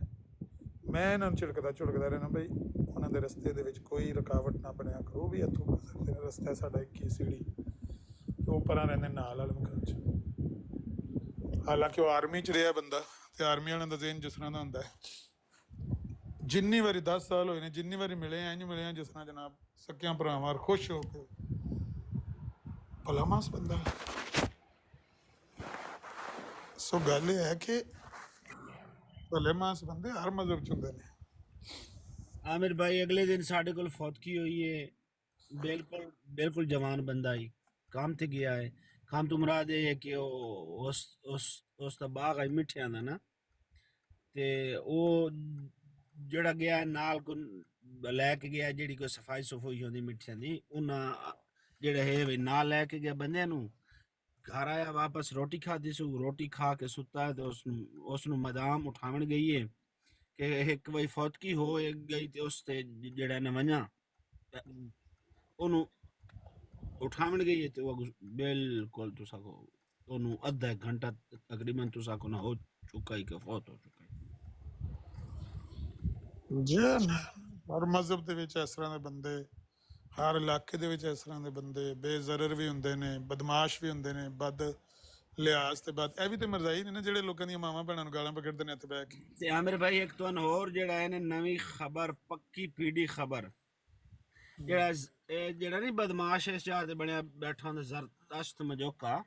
ਮੈਂ ਇਹਨਾਂ ਨੂੰ ਝਿੜਕਦਾ ਰਹਿਣਾ ਬਈ ਉਹਨਾਂ ਦੇ ਰਸਤੇ ਦੇ ਵਿੱਚ ਕੋਈ ਰੁਕਾਵਟ ਨਾ ਬਣਿਆ ਕਰੋ। ਉਹ ਵੀ ਇੱਥੋਂ ਕਰ ਸਕਦੇ ਨੇ, ਰਸਤਾ ਸਾਡਾ ਇੱਕ ਹੀ ਸੀੜੀ, ਉਹ ਪਰਾਂ ਰਹਿੰਦੇ ਨਾਲ ਵਾਲੇ ਮਕਾਨ 'ਚ। ਹਾਲਾਂਕਿ ਉਹ ਆਰਮੀ 'ਚ ਰਿਹਾ ਬੰਦਾ, ਤੇ ਆਰਮੀ ਵਾਲਿਆਂ ਦਾ ਜ਼ਿਹਨ ਜਿਸ ਤਰ੍ਹਾਂ ਦਾ ਹੁੰਦਾ ਹੈ। ਜਿੰਨੀ ਵਾਰੀ 10 ਸਾਲ ਹੋਏ ਨੇ, ਜਿੰਨੀ ਵਾਰੀ ਮਿਲੇ ਇੰਝ ਮਿਲੇ ਆ ਜਿਸ ਤਰ੍ਹਾਂ ਜਨਾਬ ਸਕਿਆਂ ਭਰਾਵਾਂ ਖੁਸ਼ ਹੋ ਕੇ। ਭਲਾ ਮਾਸ ਬੰਦਾ। ਸੋ ਗੱਲ ਇਹ ਹੈ ਕਿ ਭਲੇ ਮਾਸ ਬੰਦੇ ਹਰ ਮਜ਼ਹਬ 'ਚ ਹੁੰਦੇ ਨੇ। आमिर भाई अगले दिन साढ़े को फौतगी हुई है। बिल्कुल जवान बंदा ही काम ते गया है। काम तो मुराद ये है कि उस दा बाग आई मिठियां दा ना, ते ਉਹ ਜਿਹੜਾ ਗਿਆ ਨਾਲ ਕੋ ਲੈ ਕੇ ਗਿਆ, ਜਿਹੜੀ ਕੋਈ ਸਫਾਈ ਸਫੂਈ ਹੁੰਦੀ ਮਿੱਠਿਆਂ ਦੀ, ਉਹਨਾਂ ਜਿਹੜਾ ਹੈ ਵੀ ਨਾਲ ਲੈ ਕੇ ਗਿਆ ਬੰਦਿਆਂ ਨੂੰ। ਘਰ ਆਇਆ ਵਾਪਸ ਰੋਟੀ ਖਾਧੀ ਸੀ, ਰੋਟੀ ਖਾ ਕੇ ਸੁੱਤਾ ਤੇ ਉਸ ਨੂੰ ਮਦਾਮ ਉਠਾਵਣ ਗਈ ਹੈ ਕਿ ਇੱਕ ਵਾਰੀ ਫੌਤਗੀ ਹੋ ਗਈ, ਤੇ ਉਸ ਤੇ ਜਿਹੜਾ ਨਵੰਜਾ ਉਹਨੂੰ ਉਠਾਵਣ ਗਈ ਹੈ, ਤੇ ਉਹ ਬਿਲਕੁਲ ਤੁਸਾਂ ਕੋ ਉਹਨੂੰ ਅੱਧਾ ਘੰਟਾ ਤਕਰੀਬਨ ਤੁਸਾਂ ਕੋ ਨਾ ਹੋ ਚੁੱਕਾ ਹੀ ਕਿ ਫੌਤ ਹੋ ਚੁੱਕਾ ਹੈ। ਜੀ ਹਰ ਮਜ਼ਹਬ ਦੇ ਵਿੱਚ ਇਸ ਤਰ੍ਹਾਂ ਦੇ ਬੰਦੇ, ਹਰ ਇਲਾਕੇ ਦੇ ਵਿੱਚ ਇਸ ਤਰ੍ਹਾਂ ਦੇ ਬੰਦੇ ਬੇਜ਼ਰਰ ਵੀ ਹੁੰਦੇ ਨੇ, ਬਦਮਾਸ਼ ਵੀ ਹੁੰਦੇ ਨੇ, ਬਦ ਲਿਹਾਜ਼ ਤੇ ਬਦ। ਇਹ ਵੀ ਤੇ ਮਰਜ਼ਾਈ ਨੇ ਨਾ ਜਿਹੜੇ ਲੋਕਾਂ ਦੀਆਂ ਮਾਵਾਂ ਭੈਣਾਂ ਨੂੰ ਗਾਲਾਂ ਪਕੜਦੇ ਨੇ ਇੱਥੇ ਬਹਿ ਕੇ। ਤੇ ਆਮਿਰ ਭਾਈ ਇੱਕ ਤੁਹਾਨੂੰ ਹੋਰ ਜਿਹੜਾ ਇਹਨੇ ਨਵੀਂ ਖਬਰ, ਪੱਕੀ ਪੀੜੀ ਖਬਰ, ਜਿਹੜਾ ਨਹੀਂ ਬਦਮਾਸ਼ ਇਸ ਜਗ੍ਹਾ ਤੇ ਬਣਿਆ ਬੈਠਾ ਹੁੰਦਾ ਜ਼ਰਦਸ਼ਤ ਮਜੋਕਾ,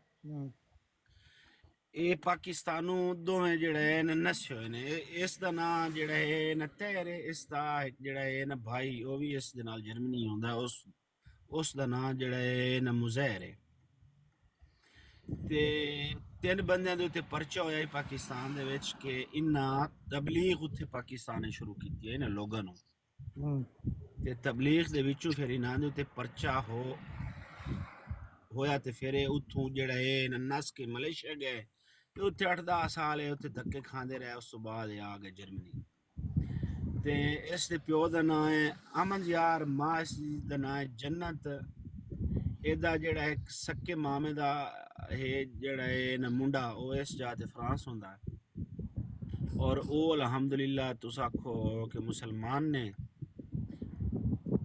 ਇਹ ਪਾਕਿਸਤਾਨੋਂ ਦੋਵੇਂ ਜਿਹੜੇ ਨੇ ਨਸੇ ਹੋਏ ਨੇ। ਇਸ ਦਾ ਨਾਂ ਜਿਹੜਾ ਹੈ ਨਾ ਤਹਿਰ, ਇਸ ਦਾ ਜਿਹੜਾ ਹੈ ਨਾ ਭਾਈ ਉਹ ਵੀ ਇਸ ਦੇ ਨਾਲ ਜਰਮਨੀ ਆਉਂਦਾ, ਉਸ ਦਾ ਨਾਂ ਜਿਹੜਾ ਹੈ ਨਾ ਮੁਜ਼ਹਿਰ ਹੈ। ਤੇ 3 ਬੰਦਿਆਂ ਦੇ ਉੱਤੇ ਪਰਚਾ ਹੋਇਆ ਪਾਕਿਸਤਾਨ ਦੇ ਵਿੱਚ ਕਿ ਇਹਨਾਂ ਤਬਲੀਗ ਉੱਥੇ ਪਾਕਿਸਤਾਨ ਨੇ ਸ਼ੁਰੂ ਕੀਤੀ ਹੈ ਇਹਨਾਂ ਲੋਕਾਂ ਨੂੰ। ਤੇ ਤਬਲੀਗ ਦੇ ਵਿੱਚੋਂ ਫਿਰ ਇਹਨਾਂ ਦੇ ਉੱਤੇ ਪਰਚਾ ਹੋਇਆ, ਤੇ ਫਿਰ ਉੱਥੋਂ ਜਿਹੜਾ ਹੈ ਨਸ ਕੇ ਮਲੇਸ਼ੀਆ ਗਏ, ਤੇ ਉੱਥੇ 8-10 ਸਾਲ ਉੱਥੇ ਧੱਕੇ ਖਾਂਦੇ ਰਹੇ। ਉਸ ਤੋਂ ਬਾਅਦ ਆ ਗਏ ਜਰਮਨੀ। ਤੇ ਇਸ ਦੇ ਪਿਓ ਦਾ ਨਾਂ ਹੈ ਅਮਨ ਯਾਰ, ਮਾਂ ਇਸ ਦਾ ਨਾਂ ਹੈ ਜੰਨਤ। ਇਹਦਾ ਜਿਹੜਾ ਇੱਕ ਸੱਕੇ ਮਾਮੇ ਦਾ ਇਹ ਜਿਹੜਾ ਹੈ ਨਾ ਮੁੰਡਾ, ਉਹ ਇਸ ਜਗ੍ਹਾ ਤੇ ਫਰਾਂਸ ਹੁੰਦਾ ਹੈ, ਔਰ ਉਹ ਅਲਹਮਦੁਲਿਲਾ ਤੁਸੀਂ ਆਖੋ ਕਿ ਮੁਸਲਮਾਨ ਨੇ।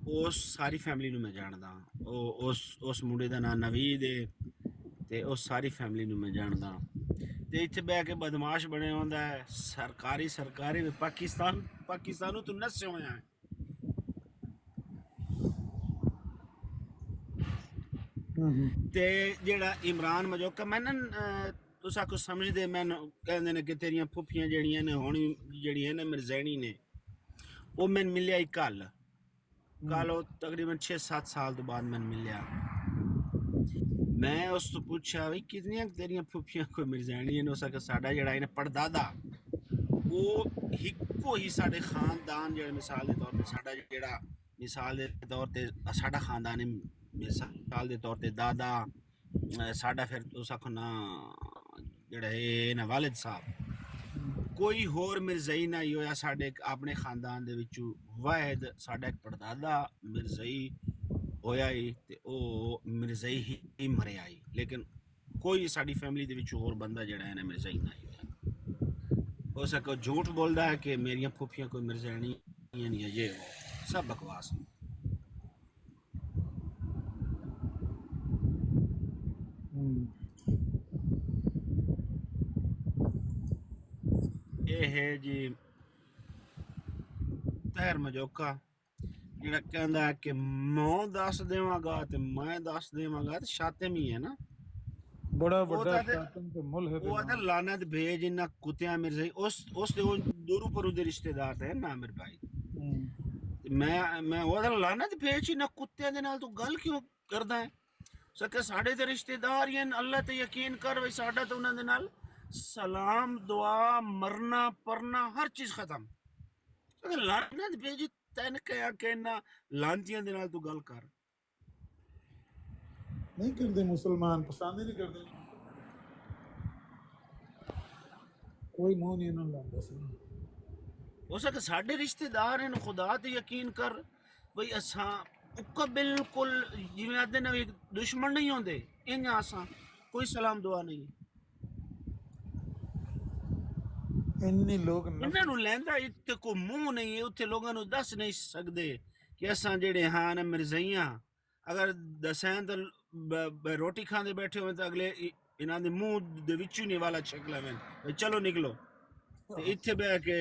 ਉਸ ਸਾਰੀ ਫੈਮਿਲੀ ਨੂੰ ਮੈਂ ਜਾਣਦਾ। ਉਹ ਉਸ ਮੁੰਡੇ ਦਾ ਨਾਂ ਨਵੀਦ ਹੈ, ਤੇ ਉਸ ਸਾਰੀ ਫੈਮਿਲੀ ਨੂੰ ਮੈਂ ਜਾਣਦਾ। ਤੇ ਇੱਥੇ ਬਹਿ ਕੇ ਬਦਮਾਸ਼ ਬਣਿਆ ਹੁੰਦਾ ਹੈ। ਸਰਕਾਰੀ ਪਾਕਿਸਤਾਨੋਂ ਤੋਂ ਨਸੇ ਹੋਇਆ ਹੈ। ਤੇ ਜਿਹੜਾ ਇਮਰਾਨ ਮਜੋਕਾ, ਮੈਂ ਨਾ ਤੁਸੀਂ ਕੁਛ ਸਮਝਦੇ, ਮੈਨੂੰ ਕਹਿੰਦੇ ਨੇ ਕਿ ਤੇਰੀਆਂ ਫੁੱਫੀਆਂ ਜਿਹੜੀਆਂ ਨੇ ਹੁਣ ਜਿਹੜੀਆਂ ਨੇ ਮਿਰਜ਼ੈਣੀ ਨੇ, ਉਹ ਮੈਨੂੰ ਮਿਲਿਆ ਹੀ ਕੱਲ ਉਹ ਤਕਰੀਬਨ 6-7 ਸਾਲ ਤੋਂ ਬਾਅਦ ਮੈਨੂੰ ਮਿਲਿਆ। ਮੈਂ ਉਸ ਤੋਂ ਪੁੱਛਿਆ ਵੀ ਕਿਤਨੀਆਂ ਤੇਰੀਆਂ ਫੁੱਫੀਆਂ ਕੋਈ ਮਿਰਜ਼ੈਣੀ ਨੇ? ਉਸ ਆਖਿਆ ਸਾਡਾ ਜਿਹੜਾ ਇਹਨੇ ਪੜਦਾਦਾ ਉਹ ਇੱਕੋ ਹੀ ਸਾਡੇ ਖਾਨਦਾਨ, ਜਿਹੜੇ ਮਿਸਾਲ ਦੇ ਤੌਰ ਤੇ ਸਾਡਾ ਜਿਹੜਾ ਮਿਸਾਲ ਦੇ ਤੌਰ ਤੇ ਸਾਡਾ ਖਾਨਦਾਨ ਹੈ, ਮਿਸਾਲ ਦੇ ਤੌਰ ਤੇ ਦਾਦਾ ਸਾਡਾ, ਫਿਰ ਉਸ ਆਖੋ ਨਾ ਜਿਹੜਾ ਇਹ ਨਾ ਵਾਲਿਦ ਸਾਹਿਬ, ਕੋਈ ਹੋਰ ਮਿਰਜ਼ਈ ਨਾ ਹੀ ਹੋਇਆ ਸਾਡੇ ਆਪਣੇ ਖਾਨਦਾਨ ਦੇ ਵਿੱਚੋਂ। ਵਾਹਿਦ ਸਾਡਾ ਇੱਕ ਪੜਦਾਦਾ ਮਿਰਜ਼ਈ ਹੋਇਆ ਹੀ, ਤੇ ਉਹ ਮਿਰਜ਼ਈ ਹੀ ਮਰਿਆ ਹੀ। ਲੇਕਿਨ ਕੋਈ ਸਾਡੀ ਫੈਮਿਲੀ ਦੇ ਵਿੱਚ ਹੋਰ ਬੰਦਾ ਜਿਹੜਾ ਹੈ ਨਾ ਮਿਰਜ਼ਈ ਨਾ ਹੀ ਹੋਇਆ। ہو سکے جھوٹ بول رہا ہے کہ میری پھوپھیاں کوئی مرزانی نہیں ہے، یہ وہ سب بکواس ہے۔ یہ ہے جی طاہر مجوکا جڑا کہندا ہے کہ میں دس دیواں گا تے میں دس دیواں گا تے شاطم ہی ہے نا، بڑا وہ بڑا تے شاطم تے ملحد وہ تے امام۔ لعنت بھیج انہاں کتیاں مرزائی اس دے وہ دورو پرو دے رشتہ دار تھے نا عامر بھائی، میں وہ تے لعنت بھیج انہاں کتیاں دے نال تو گل کیوں کردا ہے؟ سکے ساڈے تے رشتہ دار ہی ہیں، اللہ تے یقین کر وئی ساڈا تے انہاں دے نال سلام دعا مرنا پرنا ہر چیز ختم، لعنت بھیجی تین کہیا کہ نہ لانتیاں دے نال تو گل کر۔ نہیں کرتے مسلمان، پسند ہی نہیں کرتے، کوئی منہ نہیں انہوں لاندہ سی۔ ہو سکے ساڈے رشتہ دار ہیں، خدا تے یقین کر بھئی اساں اُکا بالکل جویں آدھے نا دشمن نہیں ہوندے انہاں اساں کوئی سلام دعا نہیں، انی لوگ انہاں نفرت۔ نو لیندا اتنے کو منہ نہیں ہے، اتنے لوگاں نو دس نہیں سکدے کہ اساں جڑے ہاں نا مرزائیاں اگر دسیں تو روٹی کھاندے بیٹھے ہوئے تو اگلے انہاں دے منہ دے وچوں نہیں والا چھک لویں چلو نکلو، تے اتنے بیٹھ کے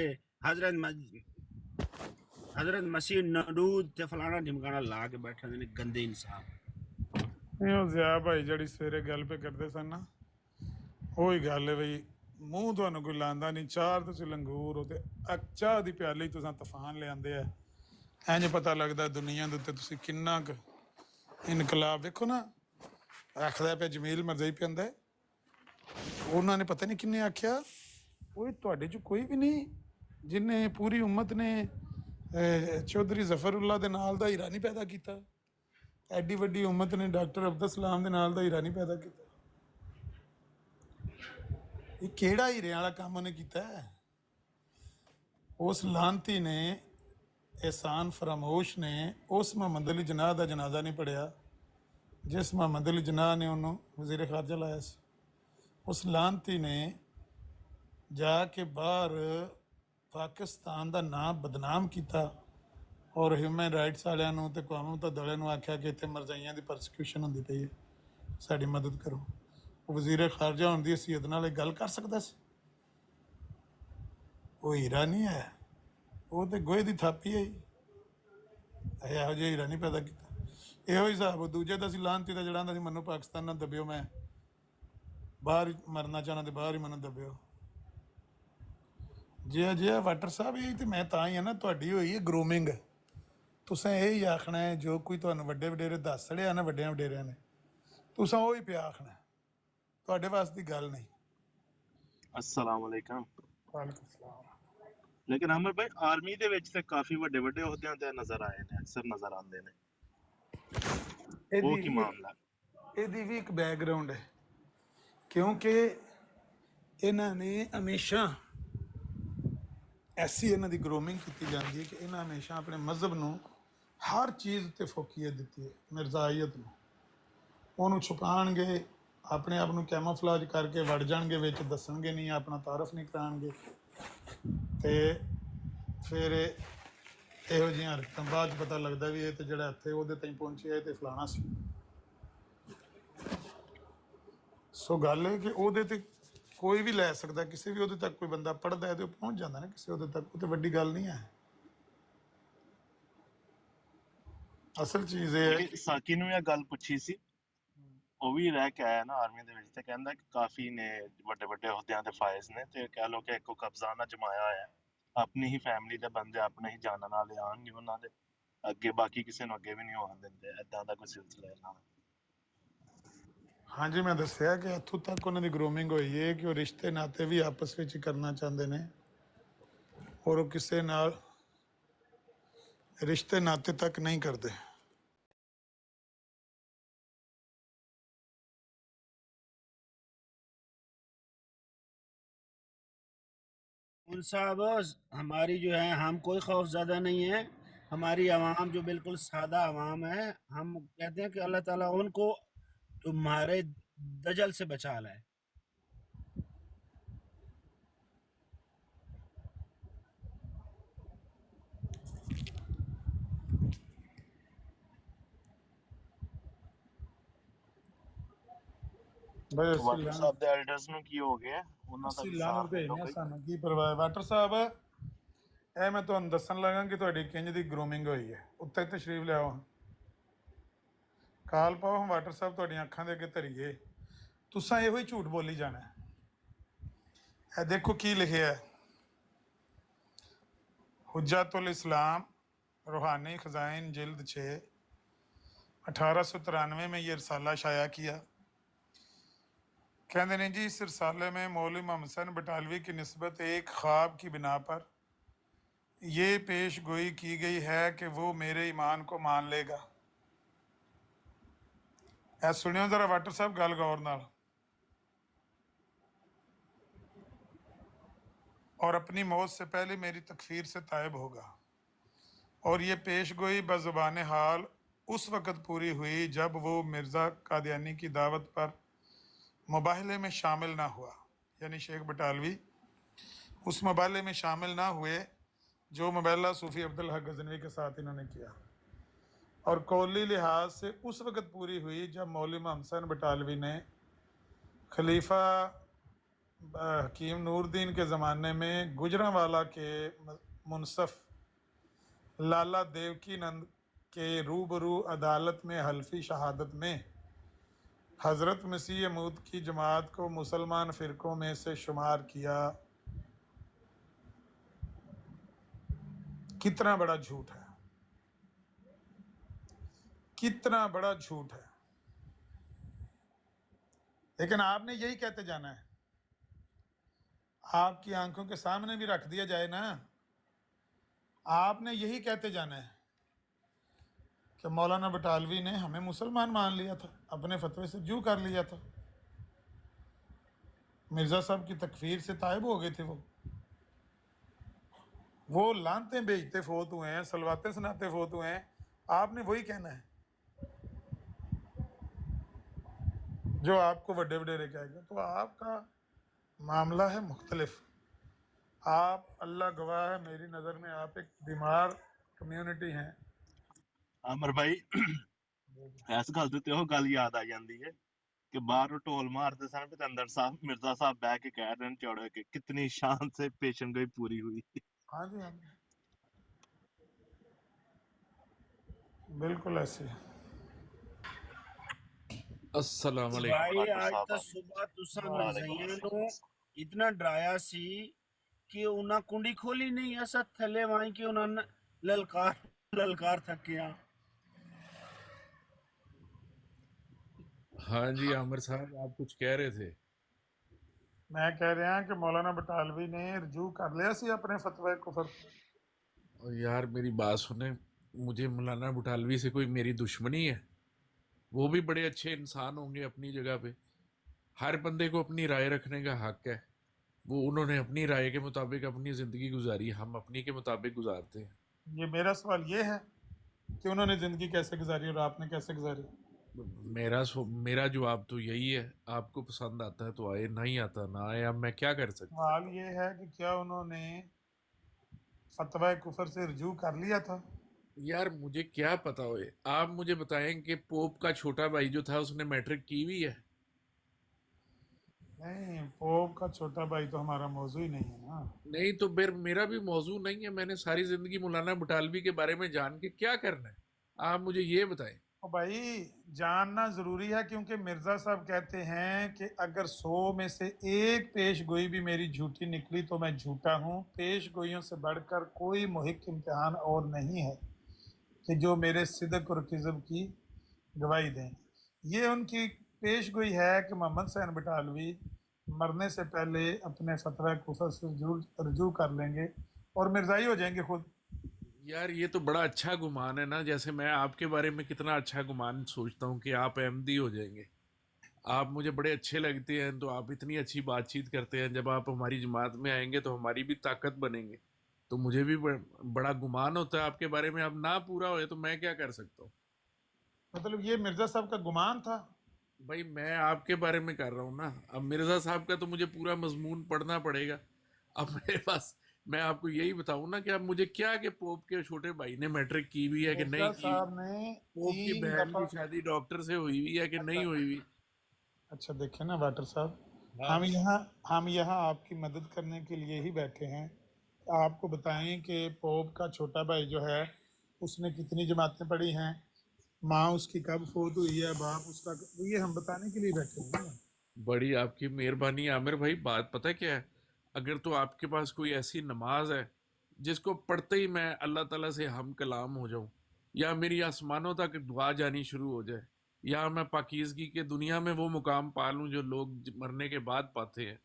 حضرت مسیح نڈود تے فلانا ڈھمکانا لا کے بیٹھے نے گندے انسان۔ یہ ضیاء بھائی جڑی سویرے گل پہ کرتے سن نا، وہی گل ہے بھئی منہ تمہیں کوئی لاندہ نہیں، چار تسی لنگور ہوتے چاہ دی پیالی تساں طوفان لے آندے ہے، اینج پتہ لگتا دنیا دے تے تسی کننا انقلاب دیکھو نا، آخر پہ جمیل مرزائی پہ آندا ہے، انہوں نے پتہ نہیں کنے آکھیا وہ تواڈے چ کوئی بھی نہیں جن نے پوری امت نے چودھری ظفر اللہ دے نال دا ہیرا نہیں پیدا کیتا، ایڈی وڈی امت نے ڈاکٹر عبدالسلام دے نال دا ہیرا نہیں پیدا کیتا، یہ کیڑا ہیرے والا کام انہیں کیتا ہے؟ اس لانتی نے احسان فراموش نے اس محمد علی جناح دا جنازہ نہیں پڑھیا جس محمد علی جناح نے انہوں وزیر خارجہ لایا سی، اس لانتی نے جا کے باہر پاکستان دا نام بدنام کیتا اور ہیومن رائٹس والوں تے اقوام متحدہ نو آکھیا کہ اتنے مرزائیاں دی پرسیکیوشن ہوندی پئی ہے، ساری مدد کرو۔ وہ وزیر خارجہ ہونے دی حیثیت نال ایک گل کر سکتا سی؟ وہ ہیرا نہیں ہے، وہ تے گوہے دی تھاپی ہے، یہو جہا ہیرا نہیں پیدا کیتا۔ یہو حساب دوجے دا سی لانتی دا جڑا آندا سی منو پاکستان نہ دبیو، میں باہر مرنا چاہنا تے باہر ہی منو دبیو۔ جی واٹر صاحب یہی تو میں تاں ہی ہے نا تہاڈی ہوئی ہے گرومنگ، تساں یہی آکھنا ہے جو کوئی تہانوں وڈے وڈیرے دس سڑیا نا وڈیاں وڈیریاں نے، تساں وہی پیا آکھنا ہے، تہاڈے واسطے دی گل نہیں۔ السلام علیکم۔ وعلیکم السلام۔ لیکن عامر بھائی آرمی دے وچ تے کافی وڈے وڈے عہدیاں تے نظر آئے نے، اکثر نظر آندے نے، وہ کی معاملہ ہے؟ یہ بھی ایک بیک گراؤنڈ ہے، کیونکہ انہوں نے ہمیشہ ایسی انہوں دی گرومنگ کی جاتی ہے کہ انہوں نے ہمیشہ اپنے مذہب نو ہر چیز تے فوقیت دیتی ہے، مرزائیت نو انہوں چھپان گے، اپنے آپ نو کیموفلاج کر کے وڑ جان گے وچ، دسن گے نہیں، اپنا تعارف نہیں کران گے، تے پھر یہو جہاں حرکتاں بعد پتہ لگتا بھی یہ تو جڑا اتنے وہ تئیں پہنچیا ہے تو فلانا سی۔ سو گل ہے کہ وہ کوئی بھی لے سکتا، کسی بھی عہدے تک کوئی بندہ پڑھتا ہے تو پہنچ جاتا نا کسی عہدے تک، وہ تو وڈی گل نہیں ہے۔ اصل چیز یہ ہے کیونکہ ساکی نو یہ گل پوچھی سی، وہ بھی رہ کے آیا نا آرمی دے وچ، تے کہندا کہ کافی نے وڈے وڈے عہدیاں دے فائز نے، تے کہہ لو کہ ایک کو قبضہ نہ جمایا ہویا ہے، اپنی ہی فیملی دے بندے اپنے ہی جانن والے آن گے انہاں دے اگے، باقی کسی نو اگے بھی نہیں ہوਣ دیندے، ایداں دا کوئی سلسلہ ہے نا۔ ہاں جی، میں دسیا کہ اتوں تک انہوں دی گرومنگ ہوئی ہے کہ وہ رشتے ناتے بھی آپس میں کرنا چاہتے ہیں اور وہ کسی نال رشتے ناتے تک نہیں کرتے۔ ان صاحب ہماری جو ہے ہم کوئی خوف زیادہ نہیں ہے، ہماری عوام جو بالکل سادہ عوام ہے، ہم کہتے ہیں کہ اللہ تعالیٰ ان کو تمہارے دجل سے بچا لائے۔ ਬਈ ਅਸੀਂ ਵਾਟਰ ਲਾਣ ਸਾਹਿਬ ਦੇ ਐਲਡਰਸ ਨੂੰ ਕੀ ਹੋ ਗਿਆ, ਉਹਨਾਂ ਦਾ ਅਸੀਂ ਵੀ ਲਾਣ ਸਾਥ ਦੇ ਭੇਜਨੇ ਲੋ ਆ, ਬਈ। ਸਾਨੂੰ ਕੀ ਪਰਵਾਹ ਹੈ। ਵਾਟਰ ਸਾਹਿਬ, ਇਹ ਮੈਂ ਤੁਹਾਨੂੰ ਦੱਸਣ ਲੱਗਾ ਕਿ ਤੁਹਾਡੀ ਕਿੰਜ ਦੀ ਗਰੂਮਿੰਗ ਹੋਈ ਹੈ। ਉੱਤੇ ਤਸ਼ਰੀਫ ਲਿਆਓ, ਕਾਲ ਪਾਓ, ਹਮ ਵਾਟਰ ਸਾਹਿਬ ਤੁਹਾਡੀਆਂ ਅੱਖਾਂ ਦੇ ਅੱਗੇ ਧਰੀਏ। ਤੁਸਾਂ ਇਹੋ ਹੀ ਝੂਠ ਬੋਲੀ ਜਾਣਾ ਹੈ। ਇਹ ਦੇਖੋ ਕੀ ਲਿਖਿਆ ਹੈ, ਹੁज्जतुल इस्लाम रूहानी ख़ज़ाइन जिल्द 6, 1893 में ये रसाला शाया किया। कहते हैं जी, इस रसाले में मौलवी मोहम्मद हसन बटालवी की निस्बत एक ख्वाब की बिना पर ये पेश गोई की गई है कि वो मेरे ईमान को मान लेगा। ऐ सुनियो ज़रा वाटर साहब गल गौर नाल, और अपनी मौत से पहले मेरी तकफीर से तायब होगा। और ये पेश गोई बज़ुबान हाल उस वक़्त पूरी हुई जब वो मिर्ज़ा कादियानी की दावत पर मुबाहले में शामिल ना हुआ, यानी शेख बटालवी उस मुबाहले में शामिल ना हुए जो मुबाहला सूफ़ी अब्दुल हक गज़नवी के साथ इन्होंने किया। और कौली लिहाज से उस वक़्त पूरी हुई जब मौलवी मोहम्मद हसन बटालवी ने खलीफा हकीम नूरुद्दीन के ज़माने में गुजरांवाला के मुनसफ़ लाला देवकी नंद के रूबरू अदालत में हल्फी शहादत में हज़रत मसीह मऊद की जमात को मुसलमान फ़िरक़ों में से शुमार किया। कितना बड़ा झूठ है, कितना बड़ा झूठ है। लेकिन आपने यही कहते जाना है, आपकी आंखों के सामने भी रख दिया जाए ना, आपने यही कहते जाना है कि मौलाना बटालवी ने हमें मुसलमान मान लिया था, अपने फतवे से जू कर लिया था, मिर्ज़ा साहब की तकफीर से तायब हो गए थे। वो लानतें बेचते फोत हुए हैं, सलवातें सुनाते फोत हुए हैं। आपने वही कहना है जो आपको वड्डे वडेरे कहेगा। तो आपका मामला है मुख्तलिफ। आप, अल्लाह गवाह है, मेरी नज़र में आप एक बीमार कम्युनिटी हैं। ਅਮਰ ਭਾਈ, ਇਸ ਗੱਲ ਤੇ ਉਹ ਗੱਲ ਯਾਦ ਆ ਜਾਂਦੀ ਹੈ ਕਿ ਬਾਹਰੋਂ ਢੋਲ ਮਾਰਦੇ ਸਨ ਤੇ ਅੰਦਰ ਸਾਹਿਬ ਮਿਰਜ਼ਾ ਸਾਹਿਬ ਬਹਿ ਕੇ ਕਹਿ ਰਹੇ ਨੇ ਚੌੜੇ ਕਿ ਕਿਤਨੀ शान से पेशन गोई पूरी हुई। हाँ जी, हाँ जी, बिल्कुल ऐसे। अस्सलाम भाई वालेकुम। आज साहब तो सुबह तुसा वालेकुम मिर्जाइयां अस्सलाम। नु इतना डराया सी कि उन्हें कुंडी खोली नहीं, ऐसा थले वहीं कि उन्होंने ललकार ललकार थकिया। हाँ जी आमिर साहब, आप कुछ कह रहे थे। मैं कह रहा कि मौलाना बटालवी ने रजू कर लिया सी अपने फतवे कुफर। और यार मेरी बात सुने, मुझे मौलाना बुटालवी से कोई मेरी दुश्मनी है? वो भी बड़े अच्छे इंसान होंगे अपनी जगह पे, हर बंदे को अपनी राय रखने का हक है। वो उन्होंने अपनी राय के मुताबिक अपनी ज़िंदगी गुजारी, हम अपनी के मुताबिक गुजारते हैं। ये मेरा सवाल ये है कि उन्होंने ज़िंदगी कैसे गुजारी और आपने कैसे गुजारी। मेरा जवाब तो यही है, आपको पसंद आता है तो आए, नहीं आता ना आए, अब मैं क्या कर सकता। सवाल ये है कि क्या उन्होंने फतवा कुफर से रजू कर लिया था। यार मुझे क्या पता होए, आप मुझे बताएं कि पोप का छोटा भाई जो था उसने मैट्रिक की हुई है? नहीं, पोप का छोटा भाई तो हमारा मौजू ही नहीं है ना। नहीं तो फिर मेरा भी मौजू नहीं है। मैंने सारी जिंदगी मौलाना बुटालवी के बारे में जान के क्या करना है, आप मुझे ये बताएं। और भाई जानना ज़रूरी है, क्योंकि मिर्ज़ा साहब कहते हैं कि अगर 100 में से एक पेश गोई भी मेरी झूठी निकली तो मैं झूठा हूँ। पेश गोइयों से बढ़कर कोई मुहिक इम्तिहान और नहीं है कि जो मेरे सिदक और किज़ब की गवाही दें। ये उनकी पेश गोई है कि मोहम्मद हुसैन बटालवी मरने से पहले अपने फतवा कुफर से रजू कर लेंगे और मिर्ज़ाई हो जाएंगे खुद। यार ये तो बड़ा अच्छा गुमान है ना, जैसे मैं आपके बारे में कितना अच्छा गुमान सोचता हूँ कि आप अहमदी हो जाएंगे। आप मुझे बड़े अच्छे लगते हैं, तो आप इतनी अच्छी बातचीत करते हैं। जब आप हमारी जमात में आएंगे तो हमारी भी ताकत बनेंगे। तो मुझे भी बड़ा गुमान होता है आपके बारे में। अब ना पूरा होए तो मैं क्या कर सकता हूँ। मतलब ये मिर्ज़ा साहब का गुमान था। भाई मैं आपके बारे में कर रहा हूँ ना, अब मिर्ज़ा साहब का तो मुझे पूरा मजमून पढ़ना पड़ेगा। अब मेरे पास, मैं आपको यही बताऊँ ना कि अब मुझे क्या कि पोप के छोटे भाई ने मैट्रिक की हुई है कि नहीं मिर्ज़ा की, साहब ने पोप की 3 बहन दफ़ा। की शादी डॉक्टर से हुई हुई है कि नहीं हुई हुई। अच्छा देखें ना वाटर साहब, हाँ हम यहाँ आपकी मदद करने के लिए ही बैठे हैं। आपको बताएं कि पोप का छोटा भाई जो है उसने कितनी जमातें पढ़ी हैं, माँ उसकी कब फोत हुई है, बाप उसका, तो ये हम बताने के लिए बैठे हैं ना। बड़ी आपकी मेहरबानी आमिर भाई। बात पता है क्या है, अगर तो आपके पास कोई ऐसी नमाज है जिसको पढ़ते ही मैं अल्लाह ताला से हम कलाम हो जाऊं, या मेरी आसमानों तक दुआ जानी शुरू हो जाए, या मैं पाकीज़गी के दुनिया में वो मुकाम पा लूं जो लोग मरने के बाद पाते हैं,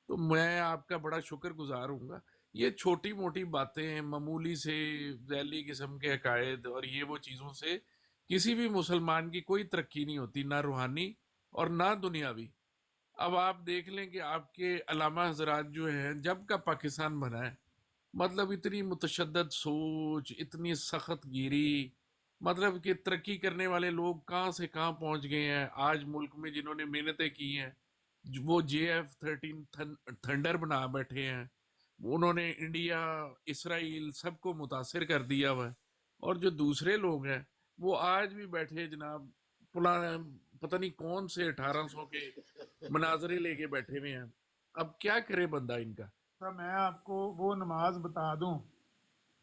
तो मैं आपका बड़ा शुक्रगुजार हूँगा। ये छोटी मोटी बातें, मामूली से जैली किस्म के अकायद और ये वो चीज़ों से किसी भी मुसलमान की कोई तरक्की नहीं होती, ना रूहानी और ना दुनियावी। अब आप देख लें कि आपके अलामा हजरात जो हैं, जब का पाकिस्तान बना है, मतलब इतनी मुतशद्दद सोच, इतनी सख्त गिरी, मतलब कि तरक्की करने वाले लोग कहाँ से कहाँ पहुँच गए हैं। आज मुल्क में जिन्होंने मेहनतें की हैं, वो JF-13 थंडर बना बैठे हैं, उन्होंने इंडिया, इसराइल सबको मुतासिर कर दिया हुआ है। और जो दूसरे लोग हैं वो आज भी बैठे जनाब, पुराने पता नहीं कौन से 1800 के मनाजरे लेके बैठे हुए हैं। अब क्या करे बंदा इनका। तो मैं आपको वो नमाज बता दूं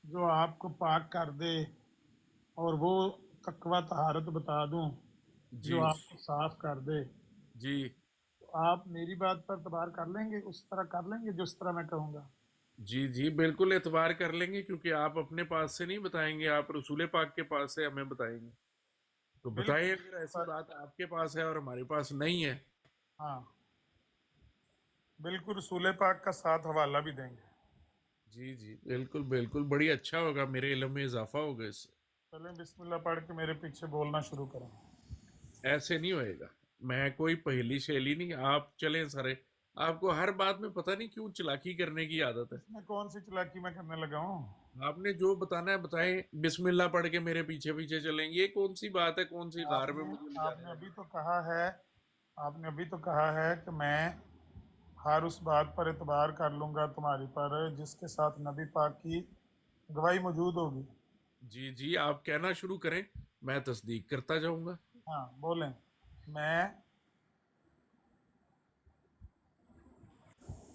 जो आपको पाक कर दे, और वो तकवा तहारत बता दूं जी जो आपको साफ कर दे। जी तो आप मेरी बात पर तबार कर लेंगे, उस तरह कर लेंगे जिस तरह मैं कहूँगा। जी जी बिल्कुल एतबार कर लेंगे, क्योंकि आप अपने पास से नहीं बताएंगे, आप रसूल पाक के पास से हमें बताएंगे। तो बताइए, बिल्कुल। अगर ऐसी बात आपके पास है और हमारे पास नहीं है। हाँ, बिल्कुल रसूल पाक का साथ हवाला भी देंगे। जी जी बिल्कुल बिल्कुल, बड़ी अच्छा होगा, मेरे इल्म में इजाफा होगा इससे। चलें बिस्मिल्लाह पढ़ के मेरे पीछे बोलना शुरू करें। ऐसे नहीं होएगा, मैं कोई पहेली शैली नहीं, आप चलें सारे। आपको हर बात में पता नहीं क्यों चालाकी करने की आदत है। इसमें कौन सी चालाकी मैं करने लगा हूँ? आपने जो बताना है बताएं, बिस्मिल्लाह पढ़ के मेरे पीछे पीछे चलेंगे। ये कौन सी बात है, कौन सी गार में आपने मुझे ले जाने आपने वाली। अभी तो कहा है, आपने अभी तो कहा है कि मैं हर उस बात पर एतबार कर लूँगा तुम्हारी पर जिसके साथ नबी पाक की गवाही मौजूद होगी। जी जी, आप कहना शुरू करें, मैं तस्दीक करता जाऊंगा। हाँ बोलें। मैं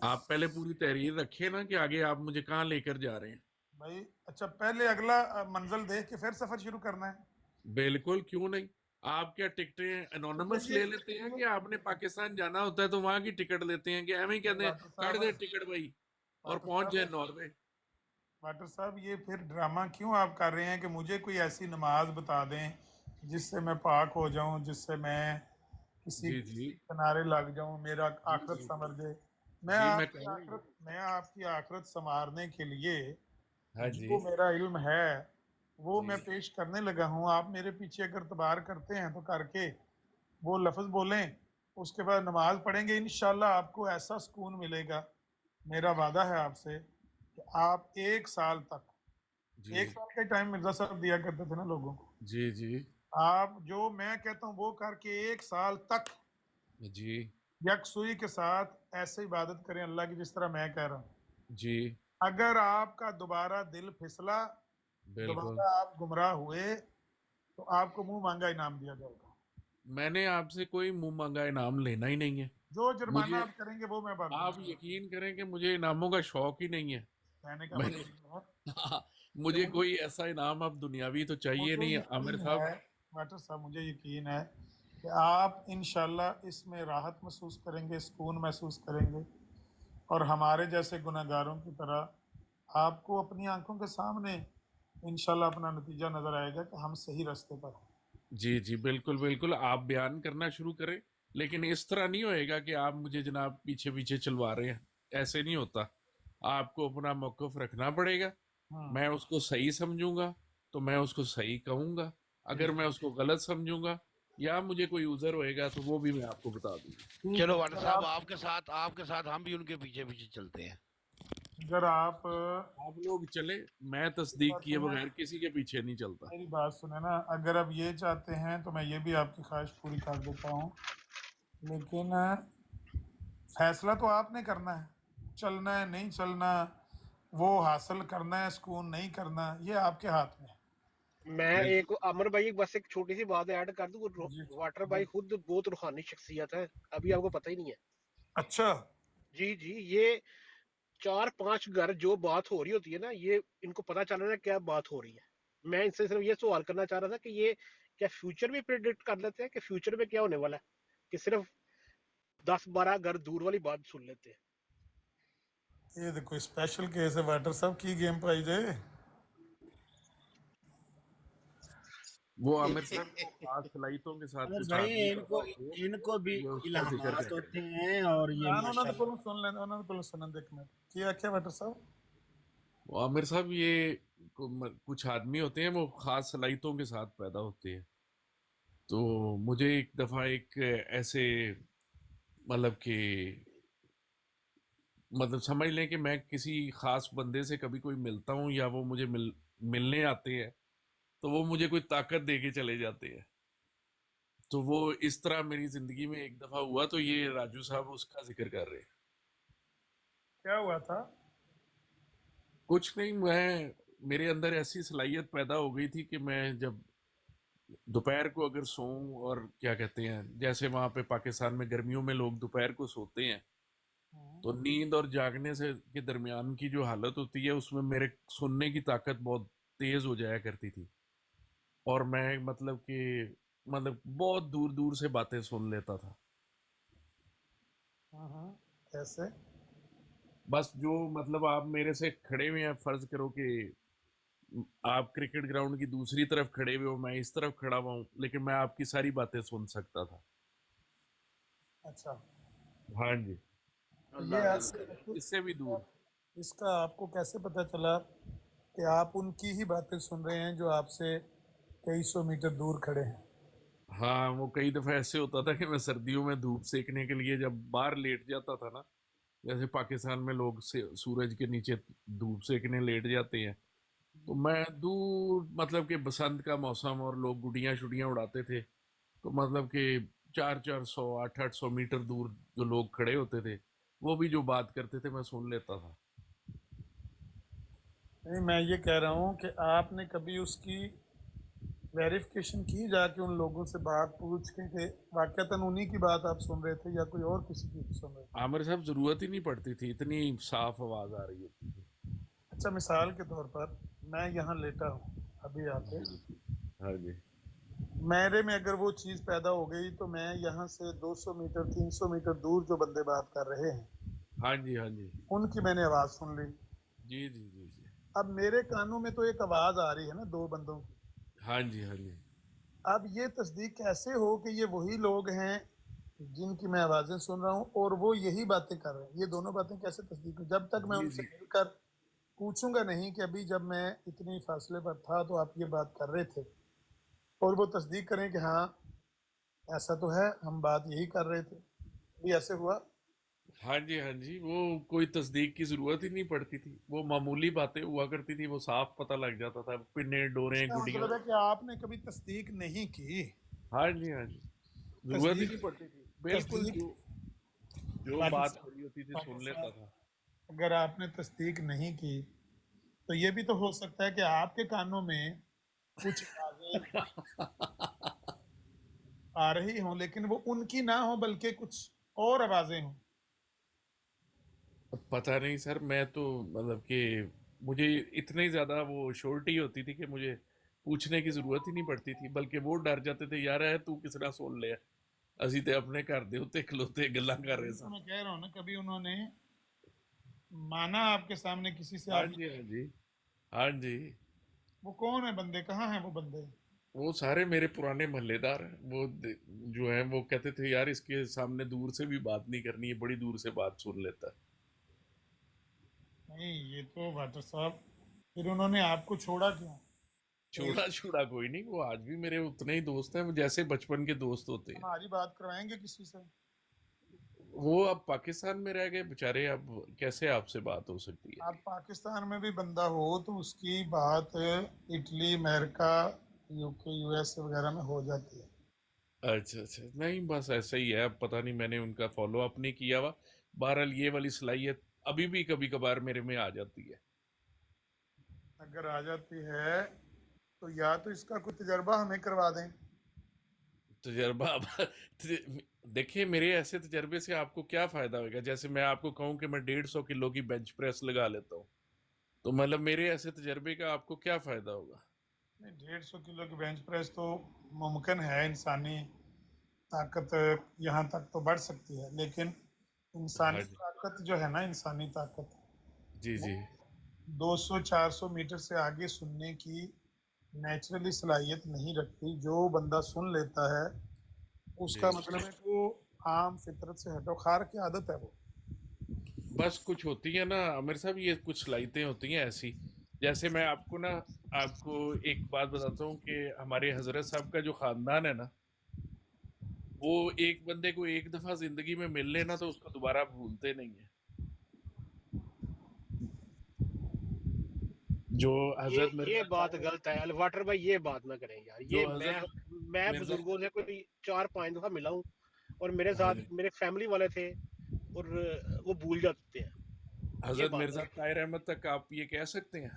आप पहले पूरी तहरीर रखें ना कि आगे आप मुझे कहाँ लेकर जा रहे हैं। भाई, अच्छा पहले अगला मंजिल देख के फिर सफ़र शुरू करना है। बिल्कुल, क्यों नहीं। आप क्या टिकटें अच्छा एनोनमस ले लेते हैं कि आपने ये पाकिस्तान जाना होता है तो वहां की टिकट लेते हैं, कि एवं ही कहते हैं वाटर काट साहब, दे टिकट भाई और वाटर पहुंच जाए साहब, नॉर्वे। वाटर साहब, ये फिर ड्रामा क्यों आप कर रहे हैं कि मुझे कोई ऐसी नमाज बता दें जिससे मैं पाक हो जाऊं, जिससे मैं किसी जी जी किनारे लग जाऊं, मेरा जी आखिरत जी संवर जाए। जी, मैं कहूँ। मैं आपकी आखिरत संवारने के लिए हाँ जी जो मेरा इल्म है वो जी मैं पेश करने लगा हूँ। आप मेरे पीछे अगर तबार करते हैं तो करके वो लफ्ज़ बोलें, उसके बाद नमाज पढ़ेंगे, इंशाल्लाह आपको ऐसा सुकून मिलेगा। मेरा वादा है आपसे कि आप एक साल तक, जी एक साल का टाइम मिर्जा साहब दिया करते थे ना लोगों को, जी जी आप जो मैं कहता हूँ वो करके एक साल तक जी यकसुई के साथ ऐसे इबादत करें अल्लाह की जिस तरह मैं कह रहा हूँ। जी अगर आपका दोबारा दिल फिसला, बिल्कुल। दोबारा आप गुमराह हुए, तो आपको मुंह मांगा इनाम दिया जाएगा। मैंने आपसे कोई मुंह मांगा इनाम लेना ही नहीं है। जो जुर्माना मुझे, आप करेंगे वो मैं भर आप दूंगा। यकीन करें कि मुझे इनामों का शौक ही नहीं है। कहने का मैंने मतलब है कि मुझे कोई ऐसा इनाम अब दुनियावी तो चाहिए मुझे नहीं आमिर यकीन साहब। है, वाटर साहब, मुझे यकीन है कि आप इंशाल्लाह इसमें राहत महसूस करेंगे, सुकून महसूस करेंगे, और हमारे जैसे गुनहगारों की तरह आपको अपनी आंखों के सामने इंशाल्लाह अपना नतीजा नज़र आएगा कि हम सही रास्ते पर हैं। जी जी बिल्कुल बिल्कुल, आप बयान करना शुरू करें, लेकिन इस तरह नहीं होएगा कि आप मुझे जनाब पीछे पीछे चलवा रहे हैं। ऐसे नहीं होता। आपको अपना मौक़िफ़ रखना पड़ेगा। हम्म, मैं उसको सही समझूंगा तो मैं उसको सही कहूंगा, अगर ठीक मैं उसको गलत समझूंगा या मुझे कोई उज़र होएगा तो वो भी मैं आपको बता दूंगा। ठीक चलो है। वाटर साहब, आपके साथ हम भी उनके पीछे पीछे चलते हैं। अगर आप आप लोग चले, मैं तस्दीक किए बगैर किसी के पीछे नहीं चलता। मेरी बात सुने ना, अगर आप ये चाहते हैं तो मैं ये भी आपकी ख्वाहिश पूरी कर देता हूँ, लेकिन फैसला तो आपने करना है, चलना है नहीं चलना, वो हासिल करना है सुकून नहीं करना, ये आपके हाथ में है। मैं बिल्कुल। एक अमर भाई बस एक छोटी सी बात ऐड कर दूं। जी वाटर जी। भाई खुद बहुत रूहानी शख्सियत है, अभी आपको पता ही नहीं है। अच्छा। जी जी, ये 4-5 घर जो बात हो रही होती है ना, ये इनको पता चल रहा है क्या बात हो रही है। मैं इनसे सिर्फ ये सवाल करना चाह रहा था कि ये क्या फ्यूचर भी प्रिडिक्ट कर लेते हैं कि फ्यूचर में क्या होने वाला है, कि सिर्फ 10-12 घर दूर वाली बात सुन लेते हैं। ये देखो स्पेशल केस है वाटर साहब की गेम पाई जाए। वो आमिर साहब वो खास सलाहितों के साथ अमर कुछ भाई आदमी पैदा इनको होते हैं, इनको भी ये उसका जिक्र इल्हामात कर रहे हैं। होते हैं, और ये ਉਹਨਾਂ ਦੇ माशाल्लाह। ਕੋਲੋਂ ਸੁਣ ਲੈਂਦੇ, ਉਹਨਾਂ ਦੇ ਕੋਲੋਂ ਸੁਣਨ ਦੇ ਇੱਕ ਮਿੰਟ ਕੀ ਆਖਿਆ ਵਾਟਰ ਸਾਹਿਬ। वो आमिर साहब ये कुछ आदमी होते हैं, वो खास सलाहितों के साथ पैदा होते हैं। तो मुझे एक दफ़ा एक ऐसे मतलब कि मतलब समझ लें कि मैं किसी खास बंदे से कभी कोई मिलता हूँ या वो मुझे मिलने आते हैं, तो वो मुझे कोई ताकत दे के चले जाते हैं। तो वो इस तरह मेरी ज़िंदगी में एक दफ़ा हुआ, तो ये राजू साहब उसका जिक्र कर रहे हैं। क्या हुआ था। कुछ नहीं, मेरे अंदर ऐसी सलाहियत पैदा हो गई थी कि मैं जब दोपहर को अगर सोऊं, और क्या कहते हैं, जैसे वहाँ पे पाकिस्तान में गर्मियों में लोग दोपहर को सोते हैं, तो नींद और जागने से के दरमियान की जो हालत होती है, उसमें मेरे सुनने की ताकत बहुत तेज हो जाया करती थी। और मैं मतलब बहुत दूर दूर से बातें सुन लेता था। कैसे। बस जो मतलब आप मेरे से खड़े हुए हैं, फर्ज करो कि आप क्रिकेट ग्राउंड की दूसरी तरफ खड़े हुए हो, मैं इस तरफ खड़ा हुआ हूँ, लेकिन मैं आपकी सारी बातें सुन सकता था। अच्छा। हाँ जी। ये इससे भी दूर। इसका आपको कैसे पता चला कि आप उनकी ही बातें सुन रहे हैं जो आपसे कई सौ मीटर दूर खड़े हैं। हाँ, वो कई दफ़ा ऐसे होता था कि मैं सर्दियों में धूप सेकने के लिए जब बाहर लेट जाता था ना, जैसे पाकिस्तान में लोग से सूरज के नीचे धूप सेकने लेट जाते हैं, तो मैं दूर मतलब कि बसंत का मौसम और लोग गुड्डियाँ शुडियाँ उड़ाते थे, तो मतलब कि 400-400 800-800 मीटर दूर जो लोग खड़े होते थे, वो भी जो बात करते थे मैं सुन लेता था। नहीं, मैं ये कह रहा हूँ कि आपने कभी उसकी वेरिफिकेशन की जाके उन लोगों से बात पूछ के कि वाकयातन उन्हीं की बात आप सुन रहे थे या कोई और किसी की सुन रहे थे। आमिर साहब ज़रूरत ही नहीं पड़ती थी, इतनी साफ आवाज़ आ रही होती थी। अच्छा, मिसाल के तौर पर मैं यहाँ लेटा हूँ अभी आके, हाँ जी। मेरे में अगर वो चीज़ पैदा हो गई तो मैं यहाँ से 200 मीटर 300 मीटर दूर जो बंदे बात कर रहे हैं हाँ जी। हाँ जी। उनकी मैंने आवाज़ सुन ली। जी जी जी जी। अब मेरे कानों में तो एक आवाज़ आ रही है ना दो बंदों की। हाँ जी। हाँ जी। अब ये तस्दीक कैसे हो कि ये वही लोग हैं जिनकी मैं आवाज़ें सुन रहा हूँ और वो यही बातें कर रहे हैं। ये दोनों बातें कैसे तस्दीक हो, जब तक मैं जी उनसे जी। मिलकर पूछूंगा नहीं कि अभी जब मैं इतनी फासले पर था तो आप ये बात कर रहे थे, और वो तस्दीक करें कि हाँ ऐसा तो है, हम बात यही कर रहे थे, अभी ऐसे हुआ। हाँ जी। हाँ जी, वो कोई तस्दीक की ज़रूरत ही नहीं पड़ती थी, वो मामूली बातें हुआ करती थी, वो साफ पता लग जाता था, पिन्ने डोरे इसका गुड़ियाँ। मतलब है कि आपने कभी तस्दीक नहीं की। हाँ जी। हाँ जी, ज़रूरत ही तस्दीक नहीं पड़ती थी, बिल्कुल तस्दीक जो जो वाटर बात साहब, हो रही होती थी वाटर सुन लेता साहब, था। अगर आपने तस्दीक नहीं की तो ये भी तो हो सकता है कि आपके कानों में कुछ आवाजें आ रही हों लेकिन वो उनकी ना हो बल्कि कुछ और आवाजें हों। पता नहीं सर, मैं तो मतलब कि मुझे इतनी ज़्यादा वो श्योरिटी होती थी कि मुझे पूछने की ज़रूरत ही नहीं पड़ती थी, बल्कि वो डर जाते थे, यार है तू किस तरह सुन ले, ਅਸੀਂ ਤੇ ਆਪਣੇ ਘਰ ਦੇ ਉੱਤੇ ਖਲੋਤੇ ਗੱਲਾਂ कर रहे वही तो सां। मैं कह रहा हूँ ना, कभी उन्होंने माना आपके सामने किसी से, हाँ आप जी। हाँ जी। हाँ जी। वो कौन है बंदे, कहाँ हैं वो बंदे। वो सारे मेरे पुराने मोहल्लेदार हैं, जो हैं वो कहते थे यार इसके सामने दूर से भी बात नहीं करनी है, बड़ी दूर से बात सुन लेता है। नहीं ये तो वाटर साहब, फिर उन्होंने आपको छोड़ा क्यों। कोई छोड़ा छूड़ा कोई नहीं, वो आज भी मेरे उतने ही दोस्त हैं, वो जैसे बचपन के दोस्त होते हैं। हमारी बात करवाएंगे किसी से। वो अब पाकिस्तान में रह गए बेचारे, अब कैसे आपसे बात हो सकती है। आप पाकिस्तान में भी बंदा हो तो उसकी बात इटली अमेरिका यूके यूएस वगैरह में हो जाती है। अच्छा अच्छा, नहीं बस ऐसा ही है, अब पता नहीं, मैंने उनका फॉलो अप नहीं किया हुआ। बहरहाल ये वाली सलाहियत अभी भी कभी कभार मेरे में आ जाती है। अगर आ जाती है تو یا تو اس کا کوئی تجربہ ہمیں کروا دیں. تجربہ دیکھیں میرے ایسے تجربے سے آپ کو کیا فائدہ ہوگا؟ جیسے میں آپ کو کہوں کہ میں 150 کلو کی بینچ پریس لگا لیتا ہوں، تو مطلب میرے ایسے تجربے کا آپ کو کیا فائدہ ہوگا؟ نہیں 150 کلو کی بینچ پریس تو ممکن ہے، انسانی طاقت یہاں تک تو بڑھ سکتی ہے، لیکن ہاں انسانی جی، طاقت جو ہے نا، انسانی طاقت جی وہ جی 200-400 میٹر سے آگے سننے کی نیچرلی صلاحیت نہیں رکھتی. جو بندہ سن لیتا ہے اس جی، کا مطلب ہے کہ وہ عام فطرت سے ہٹو خار کی عادت ہے وہ. بس کچھ ہوتی ہیں نا عامر صاحب، یہ کچھ صلاحیتیں ہوتی ہیں ایسی. جیسے میں آپ کو نا، آپ کو ایک بات بتاتا ہوں کہ ہمارے حضرت صاحب کا جو خاندان ہے نا، وہ ایک بندے کو ایک دفعہ زندگی میں مل لینا تو اس کو دوبارہ بھولتے نہیں ہیں. جو حضرت یہ مرزا بات طاہر، غلط ہے الواٹر بھائی، یہ بات نہ کریں یار. جو یہ حضرت میں مرزا، بزرگوں سے کوئی 4-5 دفعہ ملا ہوں اور میرے ہاں ساتھ جی، میرے فیملی والے تھے اور وہ بھول جاتے ہیں. یہ حضرت بات نہ مرزا کریں. طاہر احمد تک آپ یہ کہہ سکتے ہیں؟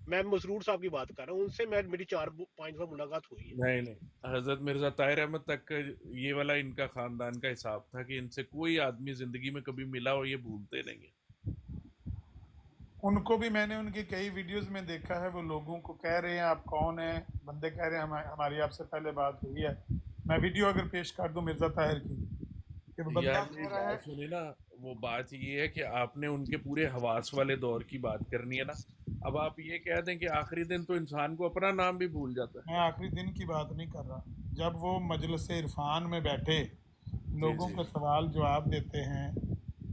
میں مسرور صاحب کی بات کر رہا ہوں، ان سے میری 4-5 دفعہ ملاقات ہوئی ہے. نہیں نہیں، حضرت مرزا طاہر احمد تک کا یہ والا ان کا خاندان کا حساب تھا کہ ان سے کوئی آدمی زندگی میں کبھی ملا ہو یہ بھولتے نہیں ہیں. ان کو بھی میں نے ان کی کئی ویڈیوز میں دیکھا ہے، وہ لوگوں کو کہہ رہے ہیں آپ کون ہیں، بندے کہہ رہے ہیں ہماری آپ سے پہلے بات ہوئی ہے. میں ویڈیو اگر پیش کر دوں مرزا طاہر کی کہ وہ یار بندہ میری کہہ رہا ہے. بات سنی نا، وہ بات یہ ہے کہ آپ نے ان کے پورے حواس والے دور کی بات کرنی ہے نا. اب آپ یہ کہہ دیں کہ آخری دن تو انسان کو اپنا نام بھی بھول جاتا ہے. میں آخری دن کی بات نہیں کر رہا، جب وہ مجلس عرفان میں بیٹھے جی لوگوں جی کے سوال جواب دیتے ہیں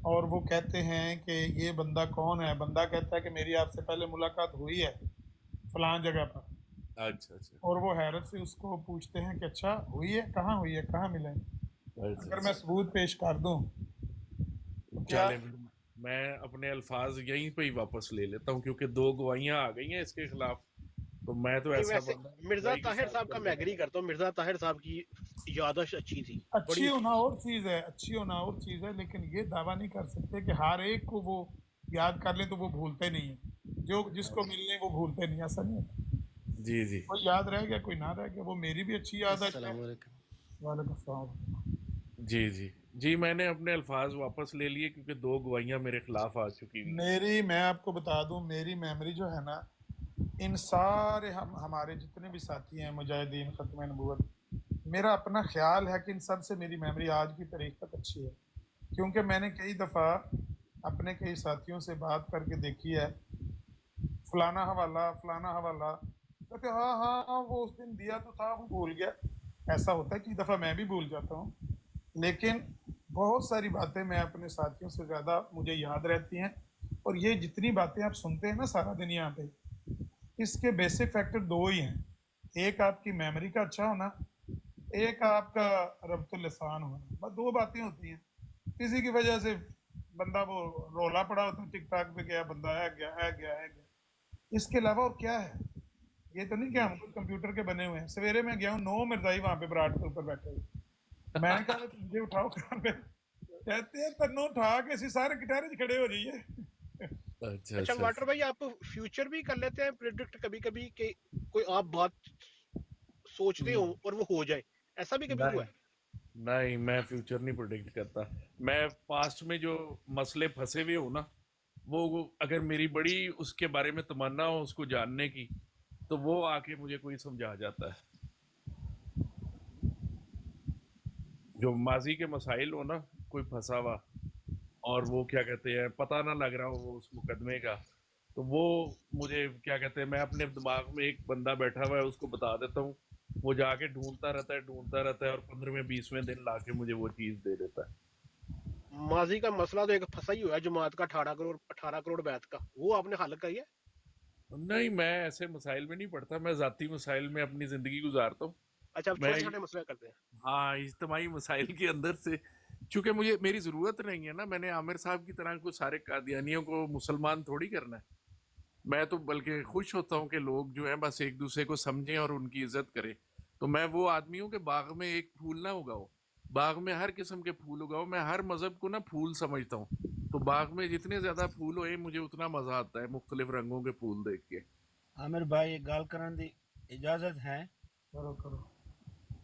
اور وہ کہتے ہیں کہ یہ بندہ کون ہے، بندہ کہتا ہے کہ میری آپ سے پہلے ملاقات ہوئی ہے فلاں جگہ پر، اچھا اچھا اور وہ حیرت سے اس کو پوچھتے ہیں کہ اچھا ہوئی ہے، کہاں ہوئی ہے، کہاں ملیں. اچھا اگر میں اچھا، ثبوت پیش کر دوں تو کیا؟ چلیں پھر میں اپنے الفاظ یہیں پہ ہی واپس لے لیتا ہوں، کیونکہ 2 گواہیاں آ گئی ہیں اس کے خلاف. تو میں تو نہیں ایسا ویسے بندہ ہوں مرزا گواہی کے طاہر ساتھ صاحب کا میں چلنے ایگری والا. کرتا ہوں. مرزا طاہر صاحب کی یادداشت اچھی تھی، بڑی اچھی ہونا اچھی تھی. اور چیز ہے، اچھی ہونا اور چیز ہے، لیکن یہ دعویٰ نہیں کر سکتے کہ ہر ایک کو وہ یاد کر لیں تو وہ بھولتے نہیں ہیں. جو جس کو مل لیں وہ بھولتے نہیں، ایسا نہیں ہوتا. جی جی کوئی یاد رہ گیا، کوئی نہ رہ گیا. وہ میری بھی اچھی یادداشت ہے. السلام علیکم. وعلیکم السلام. جی جی جی، میں نے اپنے الفاظ واپس لے لیے کیونکہ 2 گواہیاں میرے خلاف آ چکی ہوئی ہیں. میں آپ کو بتا دوں، میری میموری جو ہے نا، ان سارے ہمارے جتنے بھی ساتھی ہیں مجاہدین ختم نبوت، میرا اپنا خیال ہے کہ ان سب سے میری میموری آج کی تاریخ تک اچھی ہے، کیونکہ میں نے کئی دفعہ اپنے کئی ساتھیوں سے بات کر کے دیکھی ہے. فلانا حوالہ فلانا حوالہ، کہتے ہاں ہاں ہاں وہ اس دن دیا تو تھا، وہ بھول گیا. ایسا ہوتا ہے کئی دفعہ میں بھی بھول جاتا ہوں، لیکن بہت ساری باتیں میں اپنے ساتھیوں سے زیادہ مجھے یاد رہتی ہیں. اور یہ جتنی باتیں آپ سنتے ہیں نا سارا دن یہاں پہ، اس کے بیسک فیکٹر 2 ہی ہیں. ایک آپ کی میموری کا اچھا ہونا، ایک آپ کا ربط اللسان ہونا. بس 2 باتیں ہوتی ہیں. کسی کی وجہ سے بندہ وہ رولا پڑا ہوتا ہے ٹک ٹاک پہ، گیا بندہ ہے گیا ہے گیا ہے گیا. اس کے علاوہ اور کیا ہے؟ یہ تو نہیں کہ ہم کمپیوٹر کے بنے ہوئے ہیں. سویرے میں گیا ہوں 9 مرزائی وہاں پہ براٹ کے اوپر بیٹھے ہوئے. میں نے کہا کہ مجھے اٹھاؤ کہاں پہ، کہتے ہیں تنو اٹھا کے اسی سارے گٹارے کھڑے ہو جائیے. اچھا اچھا اچھا واٹر اچھا. بھائی، آپ فیوچر بھی کر لیتے ہیں پریڈکٹ کبھی کبھی کہ کوئی آپ بات سوچتے ہو اور وہ ہو جائے؟ ایسا بھی کبھی ہوا نہیں ہے؟ نہیں، میں فیوچر نہیں پروڈکٹ کرتا. میں پاسٹ میں جو مسئلے پھنسے ہوئے ہوں نا، وہ اگر میری بڑی اس کے بارے میں تمنا ہو اس کو جاننے کی، تو وہ آ کے مجھے کوئی سمجھا جاتا ہے. جو ماضی کے مسائل ہو نا، کوئی پھنسا ہوا اور وہ کیا کہتے ہیں پتہ نہ لگ رہا ہو وہ اس مقدمے کا، تو وہ مجھے کیا کہتے ہیں، میں اپنے دماغ میں ایک بندہ بیٹھا ہوا ہے اس کو بتا دیتا ہوں، وہ جا کے ڈھونڈتا رہتا ہے اور 15ویں 20ویں دن لا کے مجھے وہ چیز دے دیتا ہے. ماضی کا مسئلہ تو ایک پھنسا ہی ہوا ہے جماعت کا، 18 کروڑ بیت کا، وہ آپ نے حل کیا ہے؟ نہیں، میں ایسے مسائل میں نہیں پڑتا، میں ذاتی مسائل میں اپنی زندگی گزارتا ہوں. اچھا، آپ میں چھوٹے چھوٹے مسئلے کرتے ہیں. ہاں، اجتماعی مسائل کے اندر سے، چونکہ میری ضرورت نہیں ہے نا. میں نے عامر صاحب کی طرح کو سارے قادیانیوں کو مسلمان تھوڑی کرنا ہے. میں تو بلکہ خوش ہوتا ہوں کہ لوگ جو ہیں بس ایک دوسرے کو سمجھیں اور ان کی عزت کریں. تو میں وہ آدمی ہوں کہ باغ میں ایک پھول نہ اگاؤ، باغ میں ہر قسم کے پھول اگاؤ. میں ہر مذہب کو نا پھول سمجھتا ہوں، تو باغ میں جتنے زیادہ پھول ہوئے مجھے اتنا مزہ آتا ہے مختلف رنگوں کے پھول دیکھ کے. عامر بھائی ایک گال کرن دی इजाज़त है करो करो।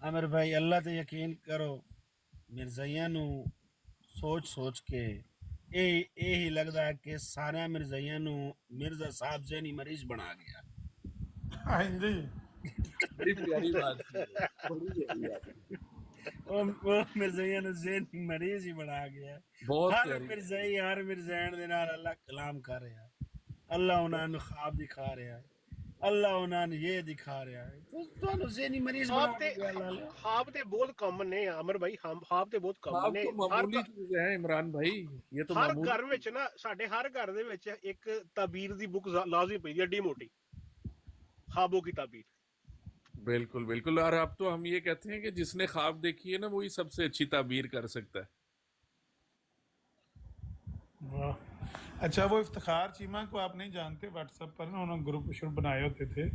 आमिर भाई अल्लाह ते यकीन करो मिर्ज़ाइयां नू सोच सोच के ਇਹ ਹੀ ਲੱਗਦਾ ਹੈ ਕਿ ਸਾਰਿਆਂ ਮਿਰਜ਼ਾਈਆਂ ਨੂੰ ਮਿਰਜ਼ਾ ਸਾਹਿਬ ਜ਼ਹਿਨੀ ਮਰੀਜ਼ ਬਣਾ ਗਿਆ हाँ जी। बड़ी प्यारी बात की है, बड़ी प्यारी बात है, ਉਹ ਮਿਰਜ਼ਾਈਆਂ ਨੂੰ ਜ਼ਹਿਨੀ ਮਰੀਜ਼ ਹੀ ਬਣਾ ਗਿਆ बहुत ਹਰ प्यारी। ਮਿਰਜ਼ਾਈ ਹਰ ਮਿਰਜ਼ਾਇਣ ਦੇ ਨਾਲ ਅੱਲਾਹ ਕਲਾਮ ਕਰ ਰਿਹਾ ਅੱਲਾਹ ਉਹਨਾਂ ਨੂੰ ਖਾਬ ਦਿਖਾ ਰਿਹਾ ਅੱਲਾਹ ਉਹਨਾਂ ਨੂੰ ਇਹ ਦਿਖਾ ਰਿਹਾ ਹੈ ਤੁਹਾਨੂੰ ਜ਼ਹਿਨੀ ਮਰੀਜ਼ ਖਾਬ ਬਣਾ ਤੇ ਗਿਆ ਅੱਲਾਹ ਖਾਬ ਤੇ ਬਹੁਤ ਕਾਮਨ ਨੇ ਆਮਰ ਭਾਈ, ਖਾਬ ਤੇ ਬਹੁਤ ਕਾਮਨ आप ਨੇ। तो मामूली चीज है इमरान भाई, ये तो ਹਰ मामूली। ਘਰ ਵਿੱਚ ਨਾ, ਸਾਡੇ ਹਰ ਘਰ ਦੇ ਵਿੱਚ ਇੱਕ ਤਾਬੀਰ ਦੀ ਬੁੱਕ ਲਾਜ਼ਮੀ ਪਈ ਹੈ, ਏਡੀ ਮੋਟੀ, ਖਾਬੋਂ की ताबीर। बिल्कुल बिल्कुल, और अब तो हम ये कहते हैं कि जिसने ख्वाब देखी है ना वही सबसे अच्छी ताबीर कर सकता है। वाह। अच्छा, वो इफ्तिखार चीमा को आप नहीं जानते, व्हाट्सएप पर ना उन्होंने ग्रुप शुरू बनाए होते थे,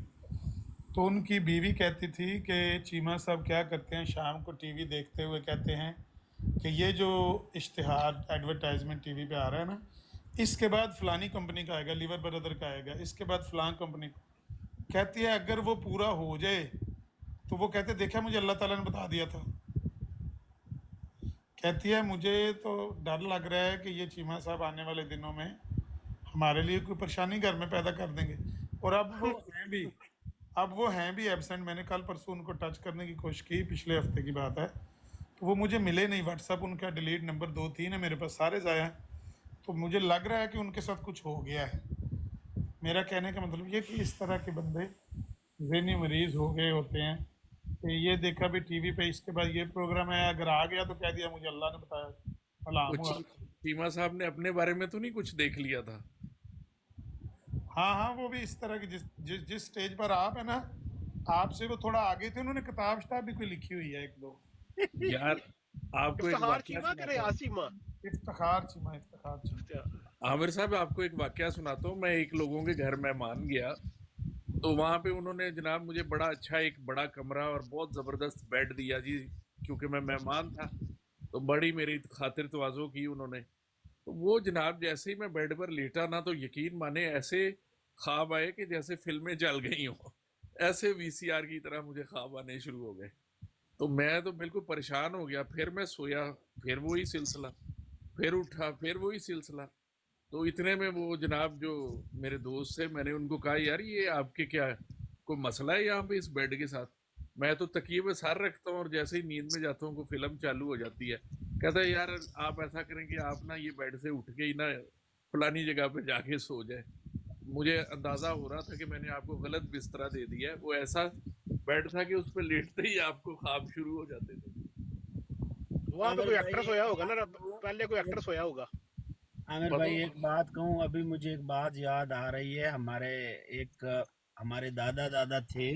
तो उनकी बीवी कहती थी कि चीमा साहब क्या करते हैं, शाम को टीवी देखते हुए कहते हैं कि ये जो इश्तिहार एडवर्टाइजमेंट टीवी पे आ रहा है ना, इसके बाद फ़लानी कंपनी का आएगा, लीवर ब्रदर का आएगा, इसके बाद फ़लाँ कंपनी। कहती है अगर वो पूरा हो जाए तो वो कहते देखा मुझे अल्लाह ताला ने बता दिया था। कहती है मुझे तो डर लग रहा है कि ये चीमा साहब आने वाले दिनों में हमारे लिए कोई परेशानी घर में पैदा कर देंगे। और अब वो हैं भी एबसेंट। मैंने कल परसों उनको टच करने की कोशिश की, पिछले हफ्ते की बात है, तो वो मुझे मिले नहीं। व्हाट्सएप उनका डिलीट, नंबर 2-3 है मेरे पास, सारे ज़ाया हैं। तो मुझे लग रहा है कि उनके साथ कुछ हो गया है। मेरा कहने का मतलब ये कि इस तरह के बंदे ज़हनी मरीज़ हो गए होते हैं कि ये देखा भी टीवी पे, इसके बाद ये प्रोग्राम है, अगर आ गया तो कह दिया मुझे अल्लाह ने बताया, अलाम हुआ। चीमा साहब ने अपने बारे में तो नहीं कुछ देख लिया था? हाँ हाँ, वो भी इस तरह की जिस स्टेज पर आप है ना, आपसे वो थोड़ा आगे थे, उन्होंने किताब शिताब भी कोई लिखी हुई है 1-2। यार आपको एक इफ्तिखार वाकया चीमा के सुनाता रियाज चीमा। इफ्तिखार चीमा, इफ्तिखार चीमा। हूँ, आमिर साहब आपको एक वाकया सुनाता हूँ। मैं एक लोगों के घर मेहमान गया, तो वहाँ पे उन्होंने जनाब मुझे बड़ा अच्छा एक बड़ा कमरा और बहुत ज़बरदस्त बेड दिया जी, क्योंकि मैं मेहमान था, तो बड़ी मेरी खातिर तवाज़ो की उन्होंने। तो वो जनाब जैसे ही मैं बेड पर लेटा ना, तो यकीन माने ऐसे ख्वाब आए कि जैसे फिल्में चल गई हों, ऐसे वीसीआर की तरह मुझे ख्वाब आने शुरू हो गए। तो मैं तो बिल्कुल परेशान हो गया। फिर मैं सोया, फिर वही सिलसिला, फिर उठा, फिर वही सिलसिला। तो इतने में वो जनाब जो मेरे दोस्त थे, मैंने उनको कहा यार ये आपके क्या कोई मसला है यहाँ पे इस बेड के साथ? मैं तो तकिए पे सर रखता हूँ और जैसे ही नींद में जाता हूँ कोई फिल्म चालू हो जाती है। कहता है यार आप ऐसा करें कि आप ना ये बेड से उठ के ही ना फलानी जगह पे जाके सो जाए। मुझे अंदाज़ा हो रहा था कि मैंने आपको गलत बिस्तरा दे दिया है। वो ऐसा बेड था कि उस पर लेटते ही आपको ख्वाब शुरू हो जाते थे। वहाँ पे कोई एक्टर सोया होगा ना, पहले कोई एक्टर सोया होगा। आमिर भाई एक बात कहूँ, अभी मुझे एक बात याद आ रही है। हमारे दादा थे,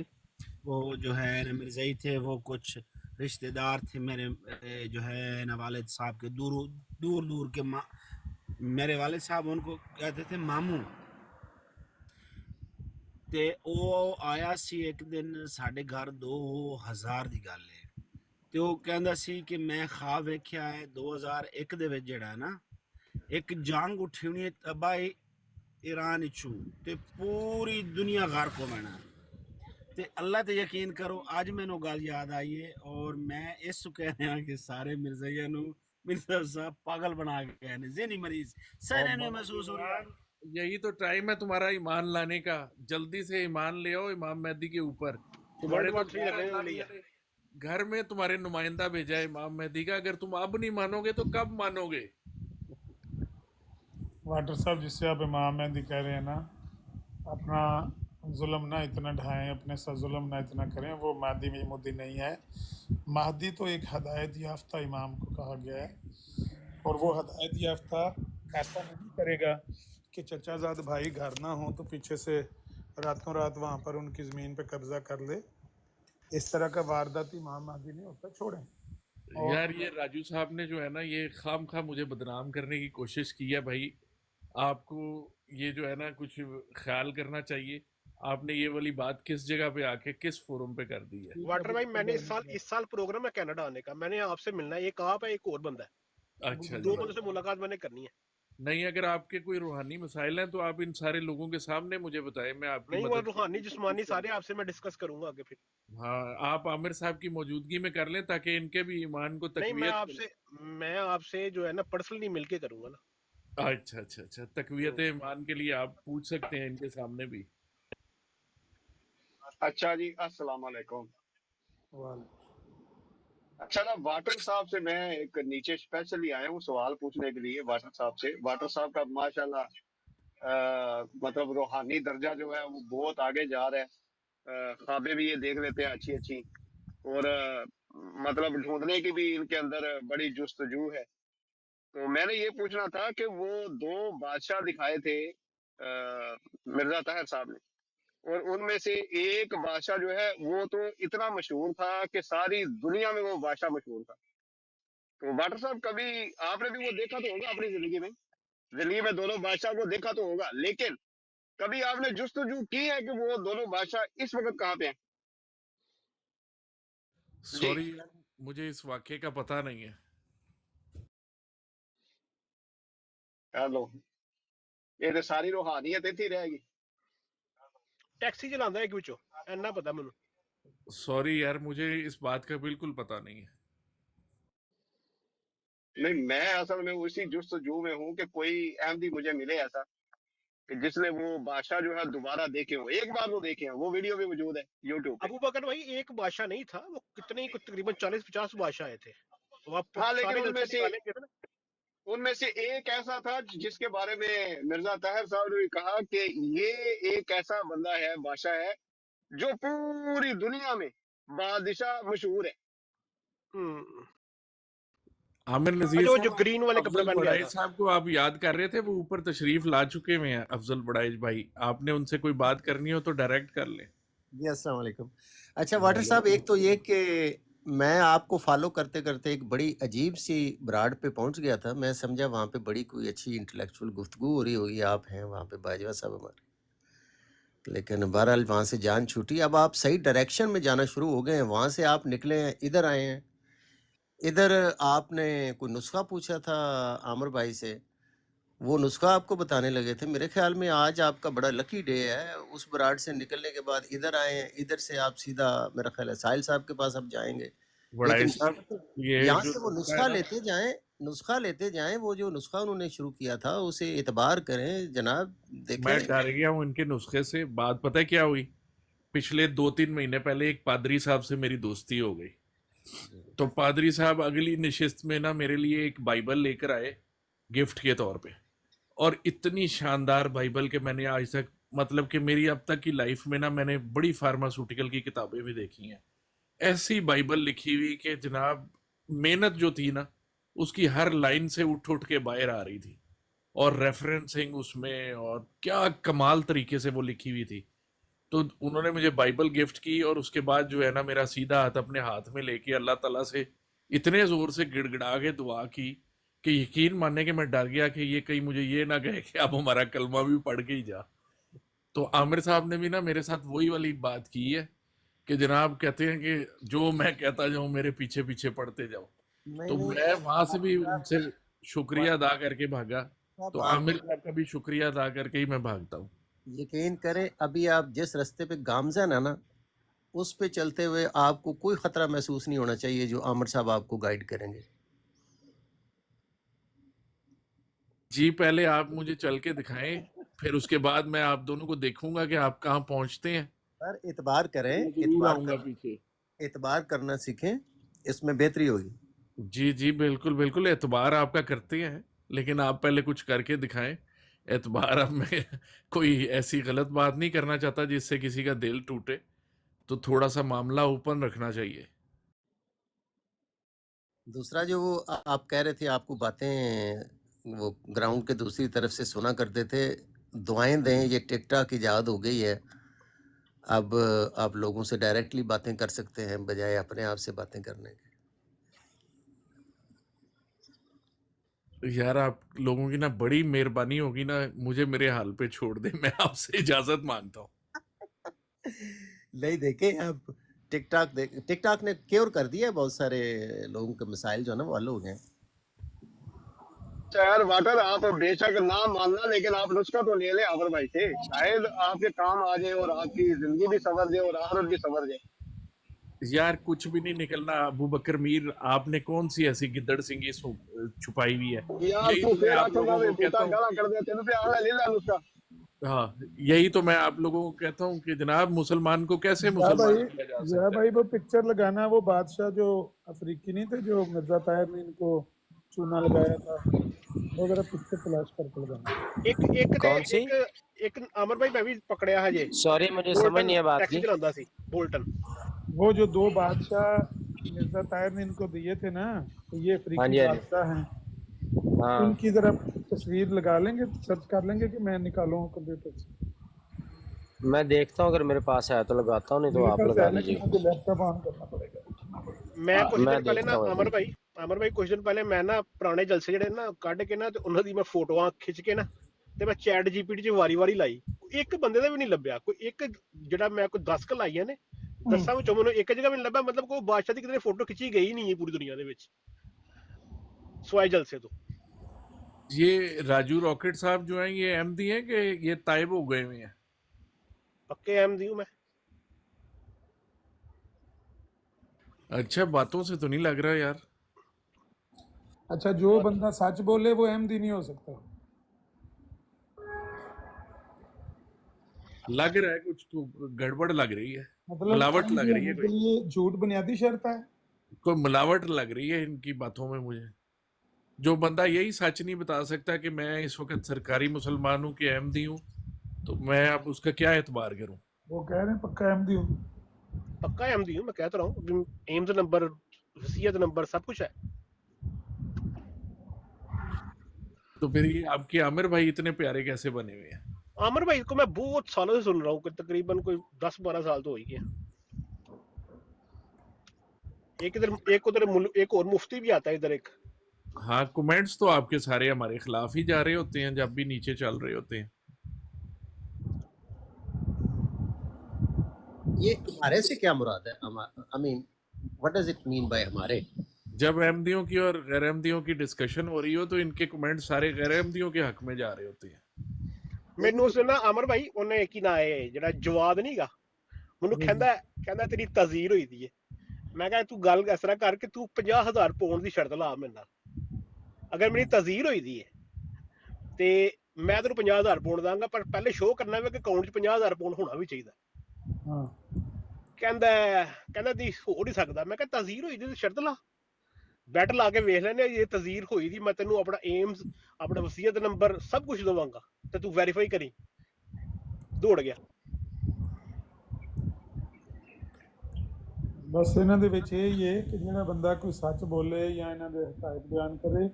वो जो है ना मिर्ज़ाई थे, वो कुछ रिश्तेदार थे मेरे जो है ना वालिद साहब के, दूर दूर के मेरे वालिद साहब उनको कहते थे मामू। ते ਉਹ ਆਇਆ ਸੀ ਇੱਕ ਦਿਨ ਸਾਡੇ ਘਰ 2000 ਦੀ ਗੱਲ ਹੈ, ਤੇ ਉਹ ਕਹਿੰਦਾ ਸੀ ਕਿ ਮੈਂ ਖਾਬ ਵੇਖਿਆ ਹੈ 2001 ਦੇ ਵਿੱਚ ਜਿਹੜਾ ਨਾ ਇੱਕ ਜੰਗ ਉੱਠੀ ਹੋਣੀ ਹੈ ਤਬਾਹੀ ईरान इचू ते पूरी दुनिया गार को मैना ते अल्लाह ते यकीन करो आज मैनू गल याद आई है और मैं इस कह रहा कि सारे मिर्ज़ाइयां नू मिर्ज़ा साहब पागल बना के गए ने, ज़हनी मरीज सारे ने महसूस हो रहा है। यही तो टाइम है तुम्हारा ईमान लाने का। जल्दी से ईमान ले आओ इमाम मेहदी के ऊपर। तुम्हारे वर्ल्ड वॉर 3 लगने वाली है। घर में तुम्हारे नुमाइंदा भेजा है इमाम मेहदी का। अगर तुम अब नहीं मानोगे तो कब मानोगे? वाटर साहब, जिससे आप इमाम मेहदी कह रहे हैं ना, अपना जुल्म ना इतना ढाएं, अपने साथ जुल्म ना इतना करें। वो महदी महमूदी नहीं है। महदी तो एक हदायत याफ्ता इमाम को कहा गया है, और वो हदायत याफ्ता ऐसा नहीं करेगा कि चचाजाद भाई घर ना हो तो पीछे से रातों रात वहाँ पर उनकी ज़मीन पे कब्ज़ा कर ले। इस तरह का वारदात इमाम महदी नहीं होता, छोड़ें। यार ये राजू साहब ने जो है ना ये खाम खा मुझे बदनाम करने की कोशिश की है। भाई आपको ये जो है ना कुछ ख्याल करना चाहिए। आपने ये वाली बात किस जगह पे आके किस फोरम पे कर दी है? वाटर भाई मैंने इस साल प्रोग्राम है कनाडा आने का, मैंने आपसे मिलना है। एक आप है, एक और बंदा है। अच्छा दो जी, बंदों से मुलाकात मैंने करनी है। नहीं, अगर आपके कोई रूहानी मसाइल हैं तो आप इन सारे लोगों के सामने मुझे बताएं, मैं आपकी नहीं, वो मदद रूहानी करने की जिस्मानी कोशिश सारे करूंगा। आपसे मैं डिस्कस करूंगा आगे फिर। हाँ, आप आमिर साहब की मौजूदगी में कर लें ताकि इनके भी ईमान को नहीं, तकवीत मिले। मैं आपसे जो है ना पर्सनली मिलके करूंगा ना। अच्छा अच्छा अच्छा, तकवीत ईमान के लिए आप पूछ सकते हैं इनके सामने भी। अच्छा जी, अस्सलाम वालेकुम। वाल अच्छा ना, वाटर साहब से मैं एक नीचे स्पेशली आया हूँ सवाल पूछने के लिए वाटर साहब से। वाटर साहब का माशाल्लाह मतलब रूहानी दर्जा जो है वो बहुत आगे जा रहा है। ख्वाबें भी ये देख लेते हैं अच्छी अच्छी, और मतलब ढूंढने की भी इनके अंदर बड़ी जुस्तजू है। तो मैंने ये पूछना था कि वो दो बादशाह दिखाए थे मिर्जा ताहिर साहब ने, और उनमें से एक बादशाह जो है वो तो इतना मशहूर था कि सारी दुनिया में वो बादशाह मशहूर था। तो वाटर साहब, कभी आपने भी वो देखा तो होगा अपनी जिंदगी में दोनों बादशाह को देखा तो होगा, लेकिन कभी आपने जुस्तजू की है कि वो दोनों बादशाह इस वक्त कहाँ पे हैं? जी। सॉरी यार, मुझे इस वाक्य का पता नहीं है। हेलो, ये तो सारी रूहानियत इत्थे ही रहेगी। टैक्सी चलांदा है एक विचो, इन्ना पता मैनू। सॉरी यार, मुझे इस बात का बिल्कुल पता नहीं है। नहीं, मैं असल में उसी जुस्तजू में हूँ कि कोई अहमदी मुझे मिले ऐसा कि जिसने वो बादशाह जो है दोबारा देखे हो, एक बार वो देखे हो। वो वीडियो भी मौजूद है यूट्यूब पे। अबू बकर भाई एक बादशाह नहीं था, वो कितने ही तकरीबन 40-50 बादशाह आए थे। वो आप हाँ, लेकिन सारे जलसे निकालेंगे ना। उनमें से एक ऐसा था जिसके बारे में मिर्जा ताहिर साहब ने कहा कि ये एक ऐसा बंदा है, बादशाह है, जो पूरी दुनिया में बादशाह मशहूर है। हम्म। आमिर नजीर अच्छा, वो जो साहब, ग्रीन वाले कपड़े अफजल पहन के आया बड़ाई था। साहब को आप याद कर रहे थे, वो ऊपर तशरीफ ला चुके हुए हैं। अफजल बड़ाई भाई, आपने उनसे कोई बात करनी हो तो डायरेक्ट कर लें। जी अस्सलाम वालेकुम। अच्छा वाटर साहब, एक तो ये कि मैं आपको फॉलो करते करते एक बड़ी अजीब सी ब्राड पे पहुंच गया था। मैं समझा वहाँ पे बड़ी कोई अच्छी इंटेलेक्चुअल गुफ्तगू हो रही होगी, आप हैं वहाँ पे बाजवा साहब हमारे, लेकिन बहरहाल वहाँ से जान छूटी। अब आप सही डायरेक्शन में जाना शुरू हो गए हैं, वहाँ से आप निकले हैं, इधर आए हैं। इधर आपने कोई नुस्खा पूछा था आमिर भाई से, वो नुस्खा आपको बताने लगे थे। मेरे ख्याल में आज आपका बड़ा लकी डे है। उस बराड़ से निकलने के बाद इधर आए हैं, इधर से आप सीधा मेरा ख्याल है साहिल साहब के पास अब जाएंगे। बड़ाई लेकिन साहब, ये यहाँ जो से वो नुस्खा है नुस्खा ना, लेते जाएं, नुस्खा लेते जाएं। वो जो नुस्खा उन्होंने शुरू किया था उसे इतबार करें जनाब, मैं देखें। डर गया हूँ इनके नुस्खे से। बात पता है क्या हुई? पिछले 2-3 महीने पहले एक पादरी साहब से मेरी दोस्ती हो गई। तो पादरी साहब अगली नशिस्त में ना मेरे लिए एक बाइबल लेकर आए गिफ्ट के तौर पे। और इतनी शानदार बाइबल के मैंने आज तक, मतलब कि मेरी अब तक की लाइफ में ना, मैंने बड़ी फार्मास्यूटिकल की किताबें भी देखी हैं, ऐसी बाइबल लिखी हुई कि जनाब, मेहनत जो थी ना, उसकी हर लाइन से उठ उठ के बाहर आ रही थी। और रेफरेंसिंग उसमें, और क्या कमाल तरीके से वो लिखी हुई थी। तो उन्होंने मुझे बाइबल गिफ्ट की, और उसके बाद जो है ना, मेरा सीधा हाथ अपने हाथ में लेके अल्लाह ताला से इतने जोर से गिड़गिड़ा के दुआ की कि यकीन मानने के मैं डर गया कि ये कहीं मुझे ये ना कहे कि अब हमारा कलमा भी पढ़ के ही जा। तो आमिर साहब ने भी ना मेरे साथ वही वाली बात की है कि जनाब कहते हैं कि जो मैं कहता जाऊं मेरे पीछे पीछे पढ़ते जाओ। नहीं तो नहीं, मैं वहां से भी वाटर उनसे शुक्रिया अदा करके भागा। साहब तो आप आमिर साहब का भी शुक्रिया अदा करके ही मैं भागता हूँ। यकीन करें, अभी आप जिस रास्ते पे गामजन है ना, उस पे चलते हुए आपको कोई खतरा महसूस नहीं होना चाहिए। जो आमिर साहब आपको गाइड करेंगे, जी, पहले आप मुझे चल के दिखाएं, फिर उसके बाद मैं आप दोनों को देखूंगा कि आप कहाँ पहुंचते हैं। सर इतबार करें, मैं जरूर इतबार आऊंगा पीछे। इतबार करना सीखें, इसमें बेहतरी होगी। जी जी, बिल्कुल बिल्कुल, एतबार आपका करते हैं, लेकिन आप पहले कुछ करके दिखाएं। एतबार, अब मैं कोई ऐसी गलत बात नहीं करना चाहता जिससे किसी का दिल टूटे, तो थोड़ा सा मामला ओपन रखना चाहिए। दूसरा जो वो आप कह रहे थे, आपको बातें वो ग्राउंड के दूसरी तरफ से सुना करते थे। दुआएं दें, ये टिकटॉक ईजाद हो गई है। अब आप लोगों से डायरेक्टली बातें कर सकते हैं बजाय अपने आप से बातें करने के। यार, आप लोगों की ना बड़ी मेहरबानी होगी ना, मुझे मेरे हाल पे छोड़ दे, मैं आपसे इजाजत मांगता हूँ। नहीं देखें, अब टिकटॉक ने क्योर कर दिया है बहुत सारे लोगों के मसाइल जो है ना वो हल हो गए हैं। यार वाटर, आप बेशक ना मानना, लेकिन आप नुस्खा तो ले ले आमिर भाई से, शायद आपके काम आ जाए और आपकी जिंदगी भी संवर जाए और आखिरत भी संवर जाए। यार कुछ भी नहीं निकलना अबू बकर मीर, आपने कौन सी ऐसी गिद्दड़ सिंगी छुपाई हुई है? यार यही तू तो मैं फिर आप आखिर लोगों में को कहता पूता हूँ। गाला कर दे, तेरे पे आला ले ला नुस्खा। हाँ, यही तो मैं आप लोगों को कहता हूँ कि जनाब मुसलमान को कैसे या मुसलमान भाई, किया जा या सकता है? भाई वो पिक्चर लगाना, वो बादशाह जो अफ्रीकी नहीं थे जो मिर्जा ताहिर ने इनको चूना लगाया था, वो जरा पिक्चर तलाश करके लगाना। ਇੱਕ ਇੱਕ ਤੇ कौन सी? ਇੱਕ ਅਮਰ ਭਾਈ ਮੈਂ ਵੀ ਪਕੜਿਆ ਹਜੇ, सॉरी मुझे समझ ਬੋਲਟਨ नहीं है बात ਟੈਕਸੀ की। ਚਲਾਉਂਦਾ ਸੀ, ਬੋਲਟਨ। वो जो 2 बादशाह मिर्जा ताहिर ने इनको दिए थे ना, तो ये हाँ अफ्रीकी जी, हाँ जी। बादशाह हैं, हाँ इनकी जरा तस्वीर लगा लेंगे, सर्च कर लेंगे कि मैं निकालूं कंप्यूटर से। मैं देखता हूँ, अगर मेरे पास है तो लगाता हूँ, नहीं तो मेरे आप पास लगा है, लेकिन लीजिए। मुझे लैपटॉप ऑन करना पड़ेगा। ਮੈਂ ਕੁਝ मैं ਦਿਨ ਪਹਿਲੇ देखता ਨਾ हूँ ਅਮਰ अभी। ਭਾਈ ਕੁਝ ਦਿਨ ਪਹਿਲੇ ਮੈਂ ਨਾ ਪੁਰਾਣੇ ਜਲਸੇ ਜਿਹੜੇ ਨਾ ਕੱਢ ਕੇ ਨਾ ਤੇ ਉਹਨਾਂ ਦੀ ਮੈਂ ਫੋਟੋਆਂ ਖਿੱਚ ਕੇ ਨਾ ਤੇ ਮੈਂ ਚੈਟ ਜੀਪੀਟੀ 'ਚ ਵਾਰੀ ਲਾਈ, ਇੱਕ ਬੰਦੇ ਦਾ ਵੀ ਨਹੀਂ ਲੱਭਿਆ। ਕੋਈ ਇੱਕ ਜਿਹੜਾ ਮੈਂ ਕੋਈ 10 ਕ ਲਾਈਆਂ ਨੇ, 10 ਵਿੱਚੋਂ ਮੈਨੂੰ ਇੱਕ ਜਗ੍ਹਾ ਵੀ ਨਹੀਂ ਲੱਭਿਆ। ਮਤਲਬ ਕੋਈ ਬਾਦਸ਼ਾਹ ਦੀ ਕਿਤੇ ਫੋਟੋ ਖਿੱਚੀ ਗਈ ਨਹੀਂ ਹੈ ਪੂਰੀ ਦੁਨੀਆ ਦੇ ਵਿੱਚ ਸਵਾਏ ਜਲਸੇ ਤੋਂ। ये राजू रॉकेट साहब जो हैं ये अहमदी हैं कि ये ताइब हो गए हुए हैं? पक्के अहमदी हूँ मैं। अच्छा, बातों से तो नहीं लग रहा यार। अच्छा, जो बंदा सच बोले वो अहमदी नहीं हो सकता। लग रहा है कुछ तो गड़बड़ लग रही है, मतलब मिलावट लग अहमदी रही है होने के कोई लिए झूठ बुनियादी शर्त है। कोई मिलावट लग रही है इनकी बातों में मुझे। जो बंदा यही सच नहीं बता सकता कि मैं इस वक्त सरकारी मुसलमान हूँ कि अहमदी हूँ, तो मैं अब उसका क्या एतबार करूँ? वो कह रहे हैं पक्का अहमदी हूँ। पक्का अहमदी हूँ मैं, कहता रहा हूँ। एम्स नंबर, वसीयत नंबर सब कुछ है। तो फिर ये आपके आमिर भाई इतने प्यारे कैसे बने हुए हैं? आमिर भाई को मैं बहुत सालों से सुन रहा हूँ, तकरीबन कोई 10-12 साल तो हो ही गया। एक और मुफ्ती भी आता है इधर एक। हाँ, कमेंट्स तो आपके सारे हमारे खिलाफ ही जा रहे होते हैं जब भी नीचे चल रहे होते हैं। ये हमारे से क्या मुराद है? I mean what does it mean by हमारे? जब अहमदियों की और गैर अहमदियों की डिस्कशन हो रही हो तो इनके कमेंट सारे गैर अहमदियों के हक में जा रहे होते हैं। ਮੈਨੂੰ ਉਸ ਨਾ ਅਮਰ ਭਾਈ ਉਹਨੇ ਕੀ ਨਾ ਹੈ ਜਿਹੜਾ ਜਵਾਦ ਨਹੀਂਗਾ, ਮੈਨੂੰ ਕਹਿੰਦਾ ਤੇਰੀ ਤਜ਼ੀਰ ਹੋਈ ਦੀ ਹੈ। ਮੈਂ ਕਿਹਾ ਤੂੰ ਗੱਲ ਇਸ ਤਰ੍ਹਾਂ ਕਰ ਕਿ ਤੂੰ 50,000 ਪਾਉਂਡ ਦੀ ਸ਼ਰਤ ਲਾ ਮੇਰੇ ਨਾਲ, ਅਗਰ ਮੇਰੀ ਤਜ਼ੀਰ ਹੋਈ ਦੀ ਹੈ ਤੇ ਮੈਂ ਤੈਨੂੰ 50,000 ਪਾਉਂਡ ਦਾਂਗਾ, ਪਰ ਪਹਿਲੇ ਸ਼ੋਅ ਕਰਨਾ ਵੇ ਕਿ ਅਕਾਊਂਟ 'ਚ 50,000 ਪਾਉਂਡ ਹੋਣਾ ਵੀ ਚਾਹੀਦਾ। ਹਾਂ, ਕਹਿੰਦਾ ਦੀ ਹੋ ਨਹੀਂ ਸਕਦਾ। ਮੈਂ ਕਿਹਾ ਤਜ਼ੀਰ ਹੋਈ ਦੀ ਸ਼ਰਤ ਲਾ, ਬੈਟ ਲਾ ਕੇ ਵੇਖ ਲੈਨੇ ਇਹ ਤਜ਼ੀਰ ਹੋਈ ਦੀ, ਮੈਂ ਤੈਨੂੰ ਆਪਣਾ ਏਮਸ, ਆਪਣਾ ਵਸੀਅਤ ਨੰਬਰ ਸਭ ਕੁਝ ਦਵਾਂਗਾ ਤੇ ਤੂੰ ਵੈਰੀਫਾਈ ਕਰੀ। ਦੌੜ ਗਿਆ। ਬਸ ਇਹਨਾਂ ਦੇ ਵਿੱਚ ਇਹ ਹੀ ਹੈ ਕਿ ਜਿਹੜਾ ਬੰਦਾ ਕੋਈ ਸੱਚ ਬੋਲੇ ਜਾਂ ਇਹਨਾਂ ਦੇ ਹਕਾਇਕ ਬਿਆਨ ਕਰੇ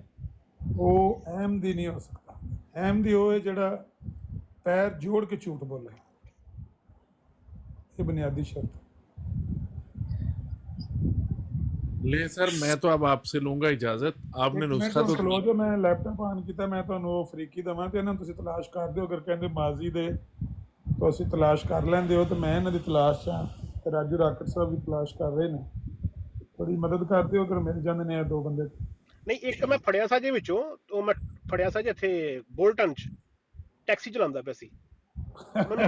ਉਹ ਅਹਿਮਦੀ ਨਹੀਂ ਹੋ ਸਕਦਾ। ਅਹਿਮਦੀ ਉਹ ਹੈ ਜਿਹੜਾ ਪੈਰ ਜੋੜ ਕੇ ਝੂਠ ਬੋਲੇ, ਇਹ ਬੁਨਿਆਦੀ ਸ਼ਰਤ। ले सर, मैं तो अब आपसे लूंगा इजाजत। आपने नुस्खा तो ਖਲੋ ਜੋ, ਮੈਂ ਲੈਪਟਾਪ ਆਨ ਕੀਤਾ, ਮੈਂ ਤੁਹਾਨੂੰ ਉਹ ਅਫਰੀਕੀ ਦਵਾਂ ਤੇ ਇਹਨਾਂ ਨੂੰ ਤੁਸੀਂ ਤਲਾਸ਼ ਕਰ ਦਿਓ। ਅਗਰ ਕਹਿੰਦੇ ਮਾਜ਼ੀ ਦੇ ਤਾਂ ਅਸੀਂ ਤਲਾਸ਼ ਕਰ ਲੈਂਦੇ ਹੋ, ਤੇ ਮੈਂ ਇਹਨਾਂ ਦੀ ਤਲਾਸ਼ 'ਚ ਹਾਂ ਤੇ ਰਾਜੂ ਰਾਕਟ ਸਾਹਿਬ ਵੀ ਤਲਾਸ਼ ਕਰ ਰਹੇ ਨੇ। ਥੋੜੀ ਮਦਦ ਕਰ ਦਿਓ ਅਗਰ ਮਿਲ ਜਾਂਦੇ ਨੇ ਇਹ 2 ਬੰਦੇ। ਨਹੀਂ, ਇੱਕ ਮੈਂ ਫੜਿਆ ਸਾਂ ਜੇ ਵਿੱਚੋਂ, ਉਹ ਮੈਂ ਫੜਿਆ ਸਾਂ ਜੇ ਇੱਥੇ ਬੋਲਟਨ 'ਚ ਟੈਕਸੀ ਚਲਾਉਂਦਾ ਪਿਆ ਸੀ।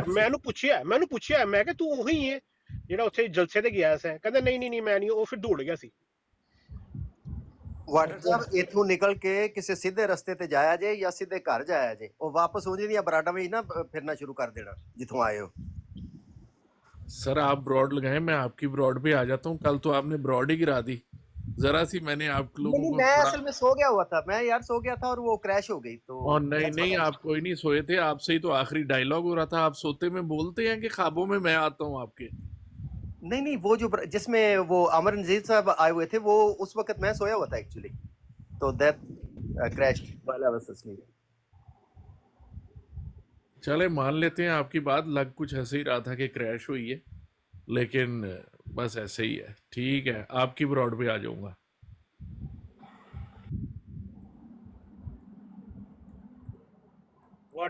ਮੈਨੂੰ ਪੁੱਛਿਆ ਮੈਂ ਕਿ ਤੂੰ ਉਹੀ ਹੈ ਜਿਹੜਾ ਉੱਥੇ ਜਲਸੇ ਤੇ ਗਿਆ ਸੀ? ਕਹਿੰਦਾ ਨਹੀਂ ਮੈਂ ਨਹੀਂ। ਉਹ ਫਿਰ ਦੌੜ ਗਿਆ ਸੀ। ਵਾਟਰ ਸਾਹਿਬ ਇਥੋਂ ਨਿਕਲ ਕੇ ਕਿਸੇ ਸਿੱਧੇ ਰਸਤੇ ਤੇ ਜਾਇਆ ਜੇ ਜਾਂ ਸਿੱਧੇ ਘਰ ਜਾਇਆ ਜੇ? ਉਹ ਵਾਪਸ ਉਂਝ ਦੀਆਂ ਬਰਾਡਾਂ ਵਿੱਚ ਨਾ ਫਿਰਨਾ ਸ਼ੁਰੂ ਕਰ ਦੇਣਾ ਜਿੱਥੋਂ ਆਏ ਹੋ। सर आप ब्रॉड लगाएं, मैं आपकी ब्रॉड पे आ जाता हूँ। कल तो आपने ब्रॉड ही गिरा दी जरा सी। मैंने आप लोगों को मैं असल में सो गया हुआ था, मैं यार सो गया था और वो क्रैश हो गई। तो और नहीं आप कोई नहीं सोए थे, आपसे ही तो आखिरी डायलॉग हो रहा था। आप सोते में बोलते हैं कि ख्वाबों में मैं आता हूँ आपके। नहीं वो जो जिसमें वो अमर नजीर साहब आए हुए थे, वो उस वक्त मैं सोया हुआ था एक्चुअली, तो that crashed while I was asleep। चले मान लेते हैं आपकी बात, लग कुछ ऐसे ही रहा था कि क्रैश हुई है, लेकिन बस ऐसे ही है। ठीक है, आपकी ब्रॉड पे आ जाऊंगा।